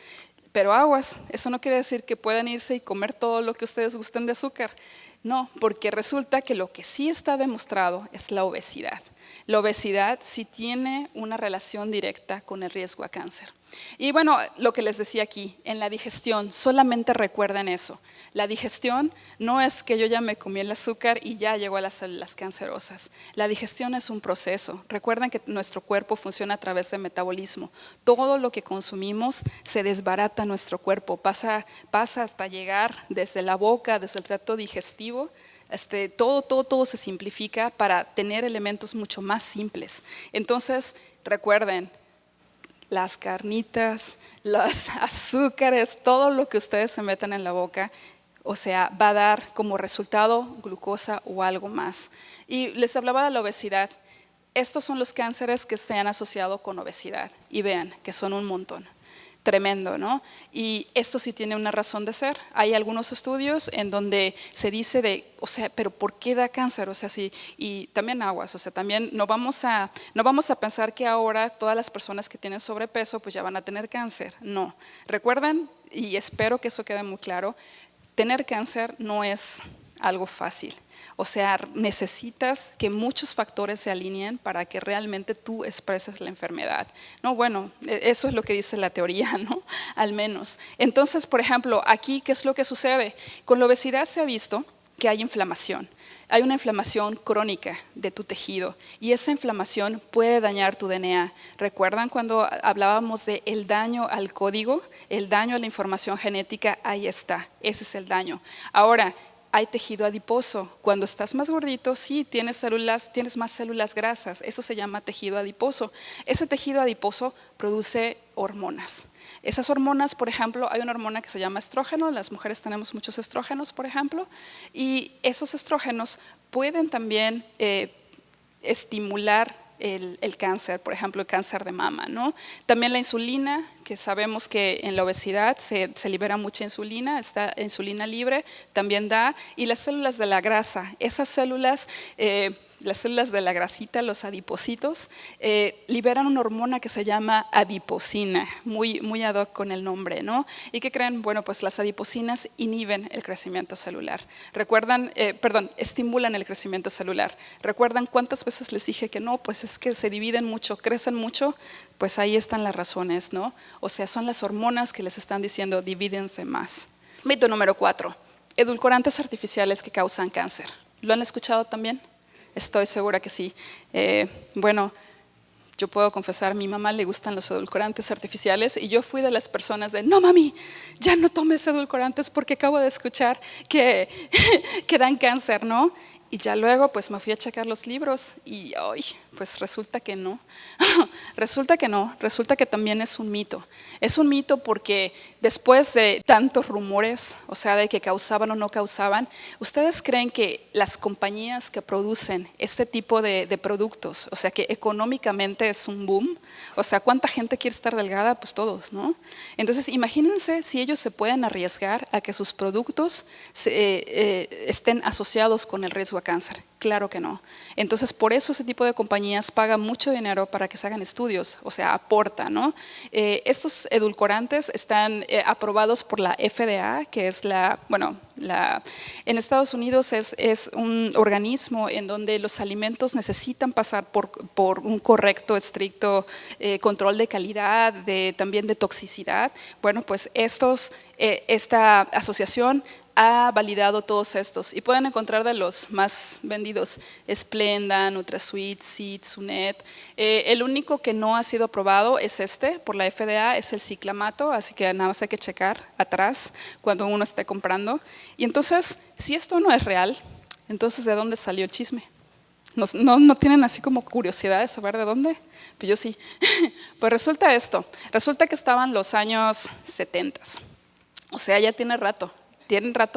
pero aguas, eso no quiere decir que puedan irse y comer todo lo que ustedes gusten de azúcar. No, porque resulta que lo que sí está demostrado es la obesidad. La obesidad sí tiene una relación directa con el riesgo a cáncer. Y bueno, lo que les decía aquí, en la digestión, solamente recuerden eso. La digestión no es que yo ya me comí el azúcar y ya llegó a las células cancerosas. La digestión es un proceso. Recuerden que nuestro cuerpo funciona a través de metabolismo. Todo lo que consumimos se desbarata en nuestro cuerpo, pasa hasta llegar desde la boca, desde el tracto digestivo. Todo se simplifica para tener elementos mucho más simples. Entonces, recuerden, las carnitas, los azúcares, todo lo que ustedes se metan en la boca, o sea, va a dar como resultado glucosa o algo más. Y les hablaba de la obesidad. Estos son los cánceres que se han asociado con obesidad. Y vean que son un montón. Tremendo, ¿no? Y esto sí tiene una razón de ser. Hay algunos estudios en donde se dice o sea, pero ¿por qué da cáncer? O sea, sí, y también aguas, o sea, también no vamos a pensar que ahora todas las personas que tienen sobrepeso pues ya van a tener cáncer. No. Recuerden, y espero que eso quede muy claro, tener cáncer no es algo fácil. O sea, necesitas que muchos factores se alineen para que realmente tú expreses la enfermedad. No, bueno, eso es lo que dice la teoría, ¿no? Al menos. Entonces, por ejemplo, aquí, ¿qué es lo que sucede? Con la obesidad se ha visto que hay inflamación. Hay una inflamación crónica de tu tejido y esa inflamación puede dañar tu DNA. ¿Recuerdan cuando hablábamos de el daño al código, el daño a la información genética? Ahí está, ese es el daño. Ahora, hay tejido adiposo. Cuando estás más gordito, sí, tienes más células grasas. Eso se llama tejido adiposo. Ese tejido adiposo produce hormonas. Esas hormonas, por ejemplo, hay una hormona que se llama estrógeno. Las mujeres tenemos muchos estrógenos, por ejemplo. Y esos estrógenos pueden también estimular el cáncer, por ejemplo, el cáncer de mama, ¿no? También la insulina, que sabemos que en la obesidad se libera mucha insulina, está insulina libre, también da, y las células de la grasa, esas células, las células de la grasita, los adipocitos, liberan una hormona que se llama adiposina, muy ad hoc con el nombre, ¿no? ¿Y qué creen? Bueno, pues las adiposinas inhiben el crecimiento celular. Estimulan el crecimiento celular. ¿Recuerdan cuántas veces les dije que no? Pues es que se dividen mucho, crecen mucho, pues ahí están las razones, ¿no? O sea, son las hormonas que les están diciendo divídense más. Mito número 4, edulcorantes artificiales que causan cáncer. ¿Lo han escuchado también? Estoy segura que sí. Bueno, yo puedo confesar, a mi mamá le gustan los edulcorantes artificiales y yo fui de las personas de, no mami, ya no tomes edulcorantes porque acabo de escuchar que, que dan cáncer, ¿no? Y ya luego pues me fui a checar los libros y hoy pues resulta que no. Resulta que también es un mito. Es un mito porque después de tantos rumores, o sea, de que causaban o no causaban, ¿ustedes creen que las compañías que producen este tipo de productos, o sea, que económicamente es un boom? O sea, ¿cuánta gente quiere estar delgada? Pues todos, ¿no? Entonces, imagínense si ellos se pueden arriesgar a que sus productos estén asociados con el riesgo a cáncer. Claro que no. Entonces, por eso ese tipo de compañías pagan mucho dinero para que se hagan estudios, o sea, aporta, ¿no? Estos edulcorantes están aprobados por la FDA, que es en Estados Unidos es un organismo en donde los alimentos necesitan pasar por un correcto, estricto control de calidad, también de toxicidad. Bueno, pues esta asociación ha validado todos estos y pueden encontrar de los más vendidos: Splenda, NutraSweet, Seed, Sunet. El único que no ha sido aprobado es por la FDA, es el ciclamato, así que nada más hay que checar atrás cuando uno esté comprando. Y entonces, si esto no es real, entonces ¿de dónde salió el chisme? ¿No tienen así como curiosidad de saber de dónde? Pues yo sí. Pues resulta que estaban los años 70, o sea, ya tiene rato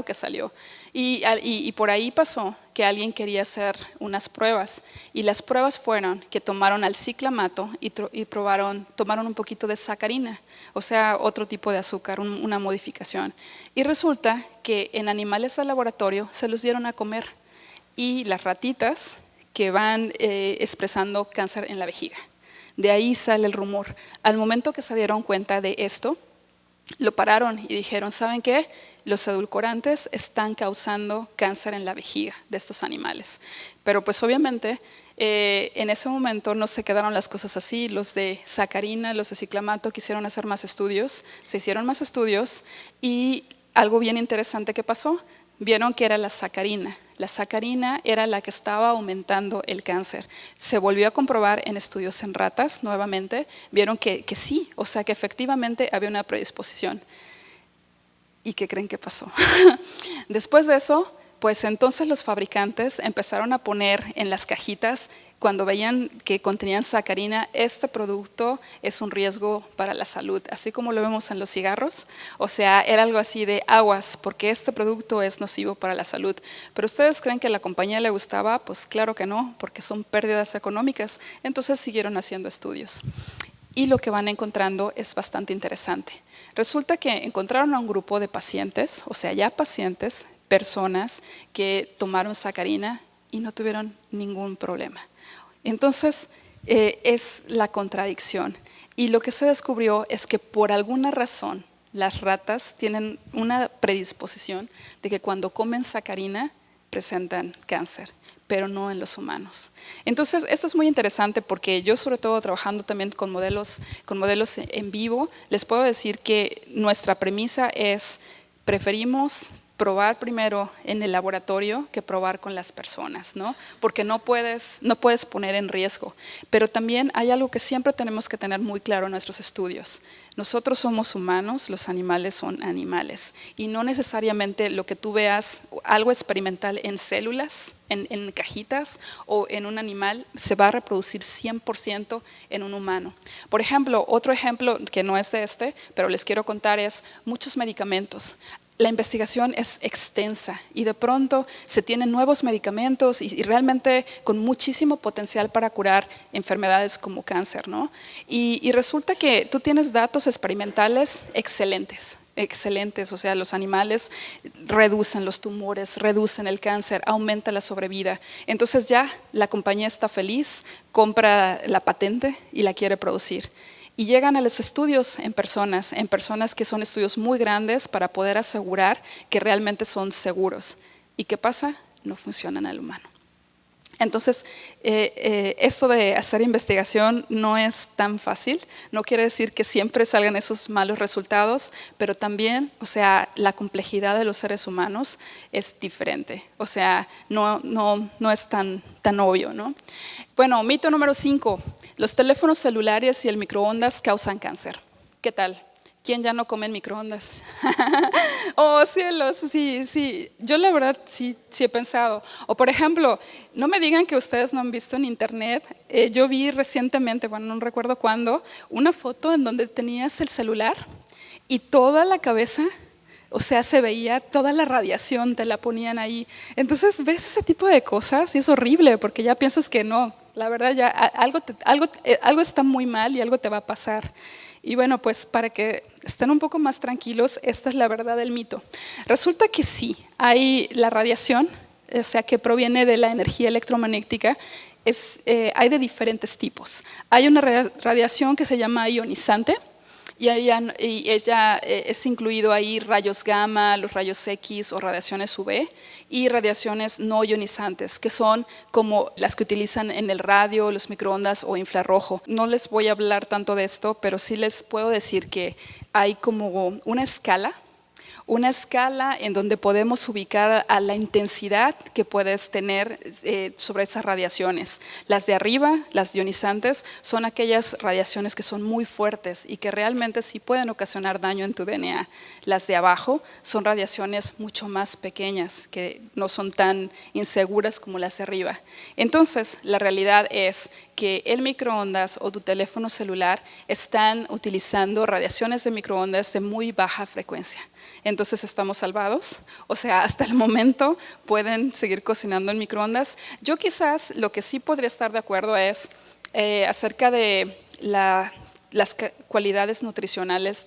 que salió. Y por ahí pasó que alguien quería hacer unas pruebas y las pruebas fueron que tomaron al ciclamato y tomaron un poquito de sacarina, o sea, otro tipo de azúcar, una modificación. Y resulta que en animales de laboratorio se los dieron a comer y las ratitas que van expresando cáncer en la vejiga. De ahí sale el rumor. Al momento que se dieron cuenta de esto, lo pararon y dijeron, ¿saben qué? Los edulcorantes están causando cáncer en la vejiga de estos animales. Pero pues obviamente en ese momento no se quedaron las cosas así. Los de sacarina, los de ciclamato quisieron hacer más estudios, se hicieron más estudios y algo bien interesante que pasó, vieron que era la sacarina. La sacarina era la que estaba aumentando el cáncer. Se volvió a comprobar en estudios en ratas nuevamente, vieron que sí, o sea que efectivamente había una predisposición. ¿Y qué creen que pasó? Después de eso, pues entonces los fabricantes empezaron a poner en las cajitas, cuando veían que contenían sacarina, este producto es un riesgo para la salud, así como lo vemos en los cigarros. O sea, era algo así de aguas, porque este producto es nocivo para la salud. ¿Pero ustedes creen que a la compañía le gustaba? Pues claro que no, porque son pérdidas económicas. Entonces siguieron haciendo estudios. Y lo que van encontrando es bastante interesante. Resulta que encontraron a un grupo de pacientes, o sea, ya pacientes, personas que tomaron sacarina y no tuvieron ningún problema. Entonces, es la contradicción. Y lo que se descubrió es que por alguna razón las ratas tienen una predisposición de que cuando comen sacarina presentan cáncer, pero no en los humanos. Entonces, esto es muy interesante porque yo, sobre todo trabajando también con modelos en vivo, les puedo decir que nuestra premisa es: preferimos probar primero en el laboratorio que probar con las personas, ¿no? Porque no puedes poner en riesgo. Pero también hay algo que siempre tenemos que tener muy claro en nuestros estudios. Nosotros somos humanos, los animales son animales. Y no necesariamente lo que tú veas, algo experimental en células, en cajitas o en un animal, se va a reproducir 100% en un humano. Por ejemplo, otro ejemplo que no es de este, pero les quiero contar es muchos medicamentos. La investigación es extensa y de pronto se tienen nuevos medicamentos y realmente con muchísimo potencial para curar enfermedades como cáncer, ¿no? Y resulta que tú tienes datos experimentales excelentes, o sea, los animales reducen los tumores, reducen el cáncer, aumenta la sobrevida. Entonces ya la compañía está feliz, compra la patente y la quiere producir. Y llegan a los estudios en personas que son estudios muy grandes para poder asegurar que realmente son seguros. ¿Y qué pasa? No funcionan al humano. Entonces, esto de hacer investigación no es tan fácil, no quiere decir que siempre salgan esos malos resultados, pero también, o sea, la complejidad de los seres humanos es diferente, o sea, no es tan obvio, ¿no? Bueno, mito número 5, los teléfonos celulares y el microondas causan cáncer. ¿Qué tal? ¿Quién ya no come en microondas? Oh, cielos, sí. Yo la verdad sí he pensado. O por ejemplo, no me digan que ustedes no han visto en internet. Yo vi recientemente, bueno, no recuerdo cuándo, una foto en donde tenías el celular y toda la cabeza, o sea, se veía toda la radiación, te la ponían ahí. Entonces ves ese tipo de cosas y es horrible porque ya piensas que no, la verdad ya algo está muy mal y algo te va a pasar. Y bueno, pues para que estén un poco más tranquilos, esta es la verdad del mito. Resulta que sí, hay la radiación, o sea, que proviene de la energía electromagnética, hay de diferentes tipos. Hay una radiación que se llama ionizante, y ella es incluido ahí rayos gamma, los rayos X o radiaciones UV y radiaciones no ionizantes, que son como las que utilizan en el radio, los microondas o infrarrojo. No les voy a hablar tanto de esto, pero sí les puedo decir que hay como una escala en donde podemos ubicar a la intensidad que puedes tener sobre esas radiaciones. Las de arriba, las ionizantes, son aquellas radiaciones que son muy fuertes y que realmente sí pueden ocasionar daño en tu DNA. Las de abajo son radiaciones mucho más pequeñas, que no son tan inseguras como las de arriba. Entonces, la realidad es que el microondas o tu teléfono celular están utilizando radiaciones de microondas de muy baja frecuencia. Entonces estamos salvados, o sea, hasta el momento pueden seguir cocinando en microondas. Yo quizás lo que sí podría estar de acuerdo es acerca de las cualidades nutricionales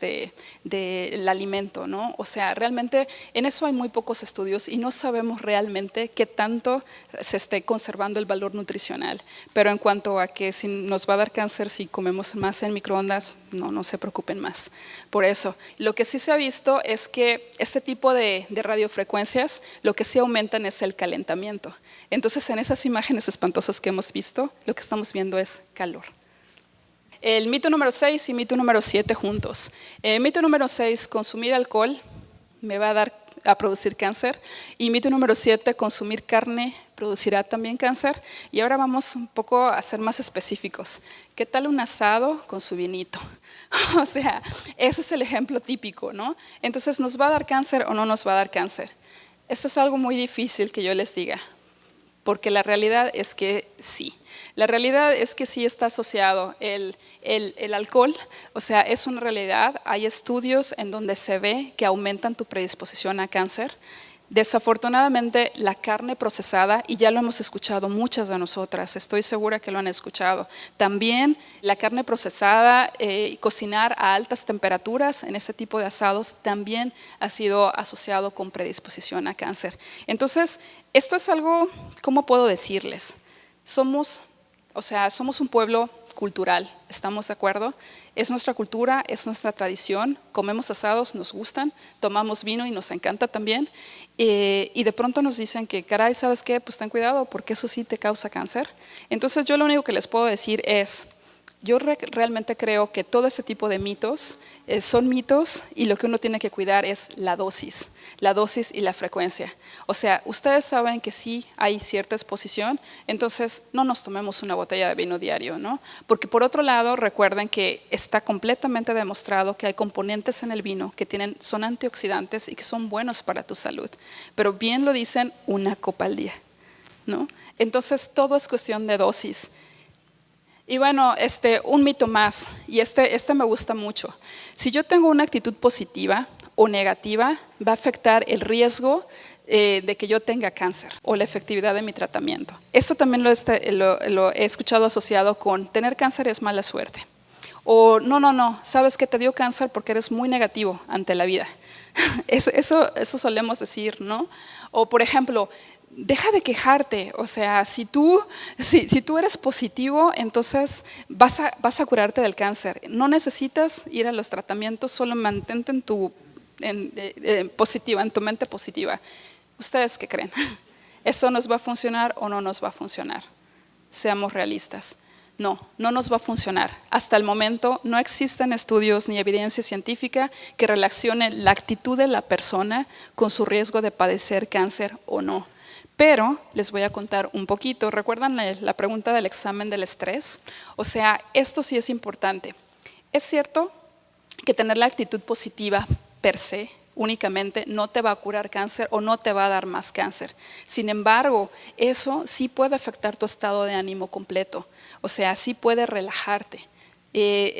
del alimento, ¿no? O sea, realmente en eso hay muy pocos estudios y no sabemos realmente qué tanto se esté conservando el valor nutricional. Pero en cuanto a que si nos va a dar cáncer si comemos más en microondas, no se preocupen más. Por eso, lo que sí se ha visto es que este tipo de radiofrecuencias lo que sí aumentan es el calentamiento. Entonces, en esas imágenes espantosas que hemos visto, lo que estamos viendo es calor. El mito número 6 y mito número 7 juntos. Mito número 6, consumir alcohol me va a producir cáncer. Y mito número 7, consumir carne producirá también cáncer. Y ahora vamos un poco a ser más específicos. ¿Qué tal un asado con su vinito? O sea, ese es el ejemplo típico, ¿no? Entonces, ¿nos va a dar cáncer o no nos va a dar cáncer? Esto es algo muy difícil que yo les diga, porque la realidad es que sí. La realidad es que sí está asociado el alcohol, o sea, es una realidad. Hay estudios en donde se ve que aumentan tu predisposición a cáncer. Desafortunadamente, la carne procesada, y ya lo hemos escuchado muchas de nosotras, estoy segura que lo han escuchado, también la carne procesada, cocinar a altas temperaturas en ese tipo de asados, también ha sido asociado con predisposición a cáncer. Entonces, esto es algo, ¿cómo puedo decirles? Somos un pueblo cultural, ¿estamos de acuerdo? Es nuestra cultura, es nuestra tradición, comemos asados, nos gustan, tomamos vino y nos encanta también. Y de pronto nos dicen que, caray, ¿sabes qué? Pues ten cuidado porque eso sí te causa cáncer. Entonces yo lo único que les puedo decir es, Yo realmente creo que todo ese tipo de mitos son mitos y lo que uno tiene que cuidar es la dosis y la frecuencia. O sea, ustedes saben que sí hay cierta exposición, entonces no nos tomemos una botella de vino diario, ¿no? Porque por otro lado, recuerden que está completamente demostrado que hay componentes en el vino que son antioxidantes y que son buenos para tu salud. Pero bien lo dicen, una copa al día, ¿no? Entonces todo es cuestión de dosis. Y bueno, un mito más, y este me gusta mucho. Si yo tengo una actitud positiva o negativa, va a afectar el riesgo de que yo tenga cáncer o la efectividad de mi tratamiento. Esto también lo he escuchado asociado con tener cáncer es mala suerte. O no, sabes que te dio cáncer porque eres muy negativo ante la vida. Eso solemos decir, ¿no? O por ejemplo, deja de quejarte, o sea, si tú eres positivo, entonces vas a curarte del cáncer. No necesitas ir a los tratamientos, solo mantente en tu mente positiva. ¿Ustedes qué creen? ¿Eso nos va a funcionar o no nos va a funcionar? Seamos realistas. No nos va a funcionar. Hasta el momento no existen estudios ni evidencia científica que relacione la actitud de la persona con su riesgo de padecer cáncer o no. Pero les voy a contar un poquito. ¿Recuerdan la pregunta del examen del estrés? O sea, esto sí es importante. Es cierto que tener la actitud positiva per se únicamente no te va a curar cáncer o no te va a dar más cáncer. Sin embargo, eso sí puede afectar tu estado de ánimo completo. O sea, sí puede relajarte.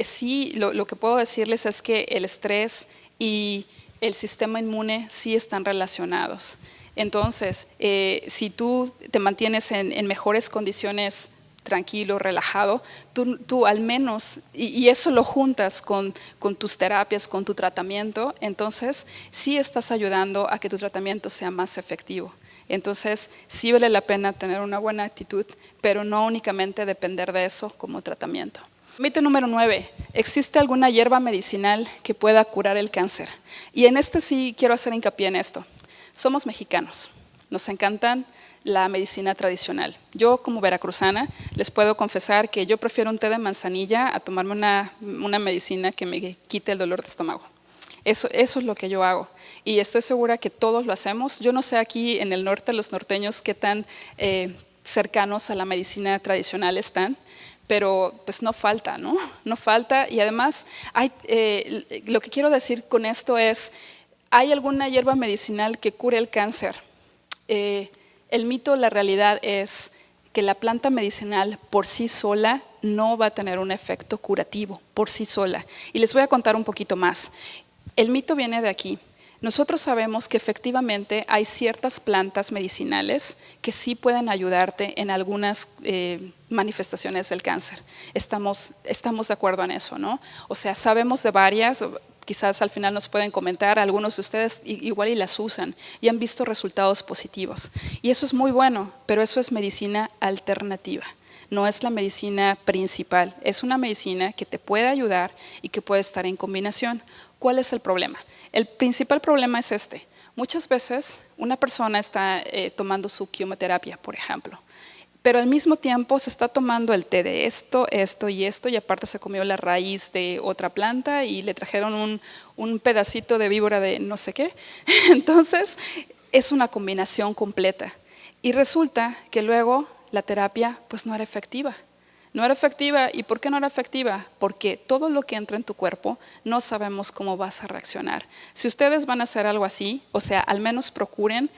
Sí, lo que puedo decirles es que el estrés y el sistema inmune sí están relacionados. Entonces, si tú te mantienes en mejores condiciones, tranquilo, relajado, tú al menos, y eso lo juntas con tus terapias, con tu tratamiento, entonces sí estás ayudando a que tu tratamiento sea más efectivo. Entonces, sí vale la pena tener una buena actitud, pero no únicamente depender de eso como tratamiento. Mito número 9. ¿Existe alguna hierba medicinal que pueda curar el cáncer? Y en sí quiero hacer hincapié en esto. Somos mexicanos, nos encantan la medicina tradicional. Yo como veracruzana les puedo confesar que yo prefiero un té de manzanilla a tomarme una medicina que me quite el dolor de estómago. Eso es lo que yo hago y estoy segura que todos lo hacemos. Yo no sé aquí en el norte los norteños qué tan cercanos a la medicina tradicional están, pero pues no falta, ¿no? No falta y además lo que quiero decir con esto es, ¿hay alguna hierba medicinal que cure el cáncer? El mito, la realidad es que la planta medicinal por sí sola no va a tener un efecto curativo, por sí sola. Y les voy a contar un poquito más. El mito viene de aquí. Nosotros sabemos que efectivamente hay ciertas plantas medicinales que sí pueden ayudarte en algunas manifestaciones del cáncer. Estamos de acuerdo en eso, ¿no? O sea, sabemos de varias. Quizás al final nos pueden comentar, algunos de ustedes igual y las usan y han visto resultados positivos. Y eso es muy bueno, pero eso es medicina alternativa, no es la medicina principal. Es una medicina que te puede ayudar y que puede estar en combinación. ¿Cuál es el problema? El principal problema es este. Muchas veces una persona está tomando su quimioterapia, por ejemplo, pero al mismo tiempo se está tomando el té de esto y aparte se comió la raíz de otra planta y le trajeron un pedacito de víbora de no sé qué. Entonces, es una combinación completa. Y resulta que luego la terapia pues no era efectiva. No era efectiva. ¿Y por qué no era efectiva? Porque todo lo que entra en tu cuerpo no sabemos cómo vas a reaccionar. Si ustedes van a hacer algo así, o sea, al menos procuren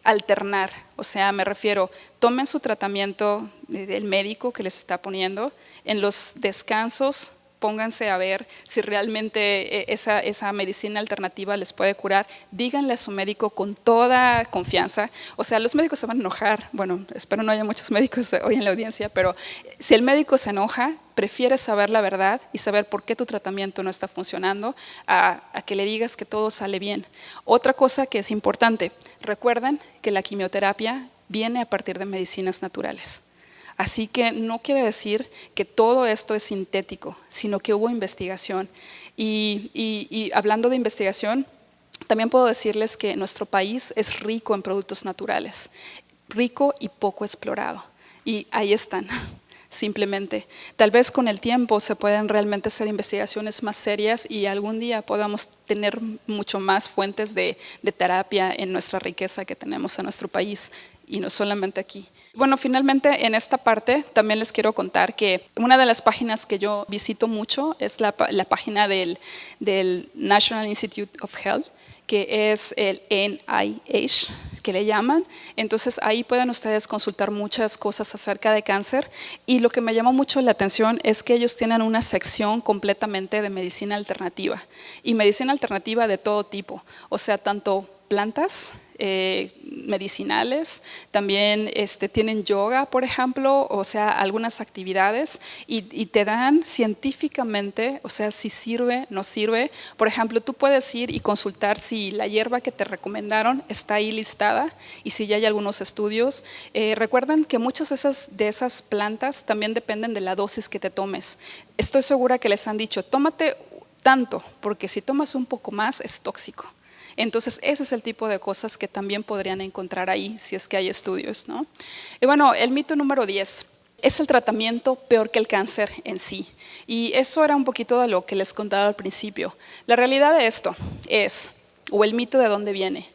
alternar. O sea, me refiero, tomen su tratamiento del médico que les está poniendo, en los descansos pónganse a ver si realmente esa medicina alternativa les puede curar. Díganle a su médico con toda confianza. O sea, los médicos se van a enojar. Bueno, espero no haya muchos médicos hoy en la audiencia, pero si el médico se enoja, prefiere saber la verdad y saber por qué tu tratamiento no está funcionando a que le digas que todo sale bien. Otra cosa que es importante, recuerden que la quimioterapia viene a partir de medicinas naturales. Así que no quiere decir que todo esto es sintético, sino que hubo investigación. Y hablando de investigación, también puedo decirles que nuestro país es rico en productos naturales, rico y poco explorado. Y ahí están. simplemente. Tal vez con el tiempo se pueden realmente hacer investigaciones más serias y algún día podamos tener mucho más fuentes de terapia en nuestra riqueza que tenemos en nuestro país y no solamente aquí. Bueno, finalmente en esta parte también les quiero contar que una de las páginas que yo visito mucho es la página del National Institute of Health, que es el NIH, que le llaman. Entonces ahí pueden ustedes consultar muchas cosas acerca de cáncer y lo que me llamó mucho la atención es que ellos tienen una sección completamente de medicina alternativa y medicina alternativa de todo tipo, o sea, tanto plantas medicinales, también tienen yoga, por ejemplo, o sea, algunas actividades y te dan científicamente, o sea, si sirve, no sirve. Por ejemplo, tú puedes ir y consultar si la hierba que te recomendaron está ahí listada y si ya hay algunos estudios. Recuerden que muchas de esas plantas también dependen de la dosis que te tomes. Estoy segura que les han dicho, tómate tanto, porque si tomas un poco más es tóxico. Entonces, ese es el tipo de cosas que también podrían encontrar ahí, si es que hay estudios, ¿no? Y bueno, el mito número 10 es el tratamiento peor que el cáncer en sí. Y eso era un poquito de lo que les contaba al principio. La realidad de esto es, o el mito de dónde viene.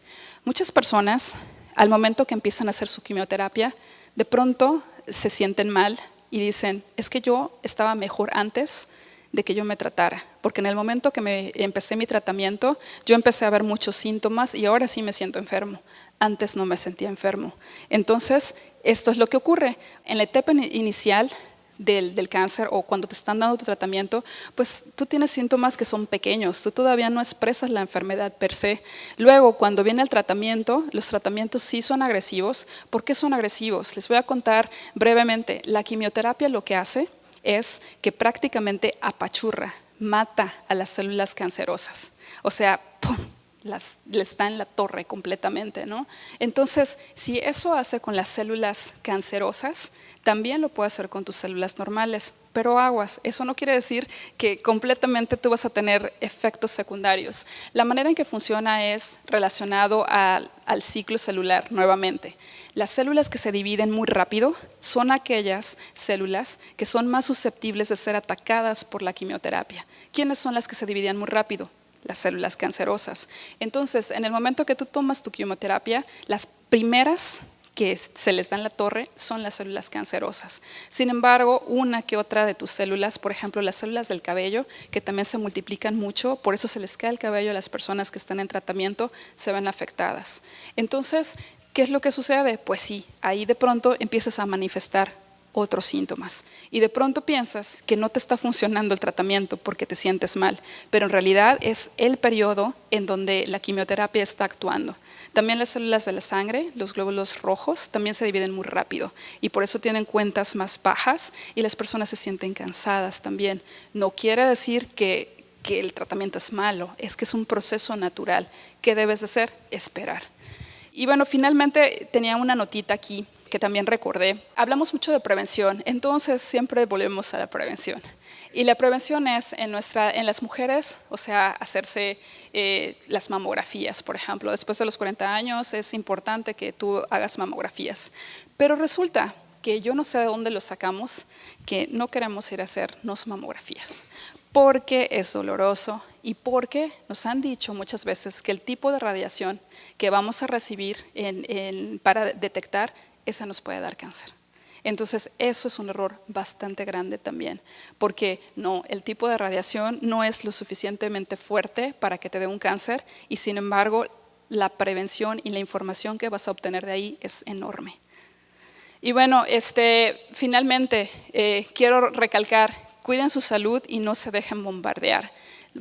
Muchas personas, al momento que empiezan a hacer su quimioterapia, de pronto se sienten mal y dicen, es que yo estaba mejor antes de que yo me tratara, porque en el momento que empecé mi tratamiento, yo empecé a ver muchos síntomas y ahora sí me siento enfermo. Antes no me sentía enfermo. Entonces, esto es lo que ocurre. En la etapa inicial del cáncer o cuando te están dando tu tratamiento, pues tú tienes síntomas que son pequeños, tú todavía no expresas la enfermedad per se. Luego, cuando viene el tratamiento, los tratamientos sí son agresivos. ¿Por qué son agresivos? Les voy a contar brevemente. La quimioterapia lo que hace es que prácticamente apachurra, mata a las células cancerosas. O sea, ¡pum!, les da en la torre completamente, ¿no? Entonces, si eso hace con las células cancerosas, también lo puede hacer con tus células normales, pero aguas, eso no quiere decir que completamente tú vas a tener efectos secundarios. La manera en que funciona es relacionado al ciclo celular nuevamente. Las células que se dividen muy rápido son aquellas células que son más susceptibles de ser atacadas por la quimioterapia. ¿Quiénes son las que se dividen muy rápido? Las células cancerosas. Entonces, en el momento que tú tomas tu quimioterapia, las primeras que se les da en la torre son las células cancerosas. Sin embargo, una que otra de tus células, por ejemplo, las células del cabello, que también se multiplican mucho, por eso se les cae el cabello a las personas que están en tratamiento, se ven afectadas. Entonces, ¿qué es lo que sucede? Pues sí, ahí de pronto empiezas a manifestar otros síntomas y de pronto piensas que no te está funcionando el tratamiento porque te sientes mal, pero en realidad es el periodo en donde la quimioterapia está actuando. También las células de la sangre, los glóbulos rojos, también se dividen muy rápido y por eso tienen cuentas más bajas y las personas se sienten cansadas también. No quiere decir que el tratamiento es malo, es que es un proceso natural. ¿Qué debes de hacer? Esperar. Y bueno, finalmente tenía una notita aquí que también recordé. Hablamos mucho de prevención, entonces siempre volvemos a la prevención. Y la prevención es en las mujeres, o sea, hacerse las mamografías, por ejemplo. Después de los 40 años es importante que tú hagas mamografías. Pero resulta que yo no sé de dónde lo sacamos, que no queremos ir a hacernos mamografías, porque es doloroso y porque nos han dicho muchas veces que el tipo de radiación que vamos a recibir para detectar, esa nos puede dar cáncer. Entonces, eso es un error bastante grande también, porque no, el tipo de radiación no es lo suficientemente fuerte para que te dé un cáncer y sin embargo, la prevención y la información que vas a obtener de ahí es enorme. Y bueno, finalmente, quiero recalcar, cuiden su salud y no se dejen bombardear.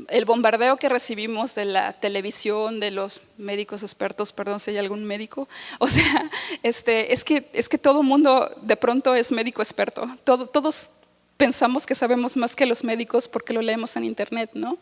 El bombardeo que recibimos de la televisión, de los médicos expertos, perdón si hay algún médico, o sea, es que todo el mundo de pronto es médico experto, todos pensamos que sabemos más que los médicos porque lo leemos en internet, ¿no?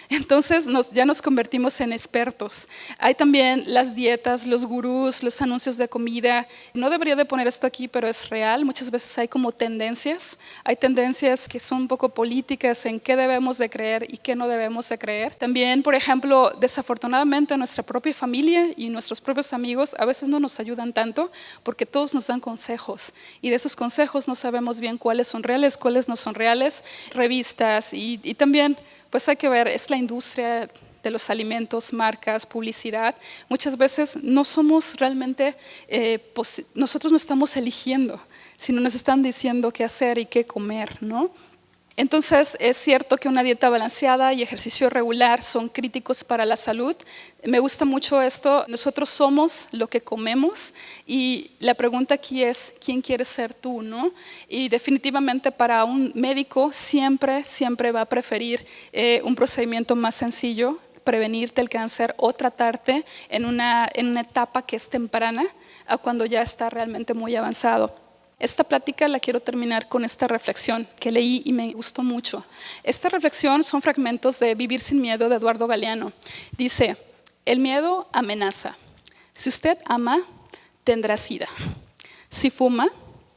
Entonces ya nos convertimos en expertos. Hay también las dietas, los gurús, los anuncios de comida. No debería de poner esto aquí, pero es real. Muchas veces hay como tendencias. Hay tendencias que son un poco políticas en qué debemos de creer y qué no debemos de creer. También, por ejemplo, desafortunadamente nuestra propia familia y nuestros propios amigos a veces no nos ayudan tanto porque todos nos dan consejos y de esos consejos no sabemos bien cuáles son reales, cuáles no son reales. Revistas y también pues hay que ver, es la industria de los alimentos, marcas, publicidad. Muchas veces no somos realmente, nosotros no estamos eligiendo, sino nos están diciendo qué hacer y qué comer, ¿no? Entonces, es cierto que una dieta balanceada y ejercicio regular son críticos para la salud. Me gusta mucho esto. Nosotros somos lo que comemos y la pregunta aquí es, ¿quién quieres ser tú, no? Y definitivamente para un médico siempre va a preferir un procedimiento más sencillo, prevenirte el cáncer o tratarte en una etapa que es temprana a cuando ya está realmente muy avanzado. Esta plática la quiero terminar con esta reflexión que leí y me gustó mucho. Esta reflexión son fragmentos de Vivir sin miedo de Eduardo Galeano. Dice, el miedo amenaza. Si usted ama, tendrá SIDA. Si fuma,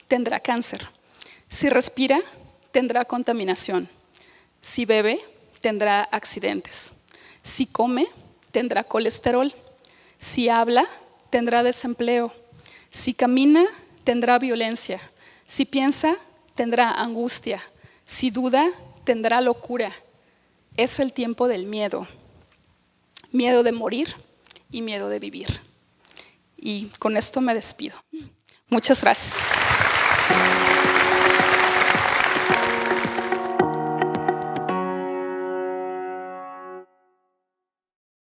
tendrá cáncer. Si respira, tendrá contaminación. Si bebe, tendrá accidentes. Si come, tendrá colesterol. Si habla, tendrá desempleo. Si camina, tendrá violencia. Si piensa, tendrá angustia. Si duda, tendrá locura. Es el tiempo del miedo. Miedo de morir y miedo de vivir. Y con esto me despido. Muchas gracias.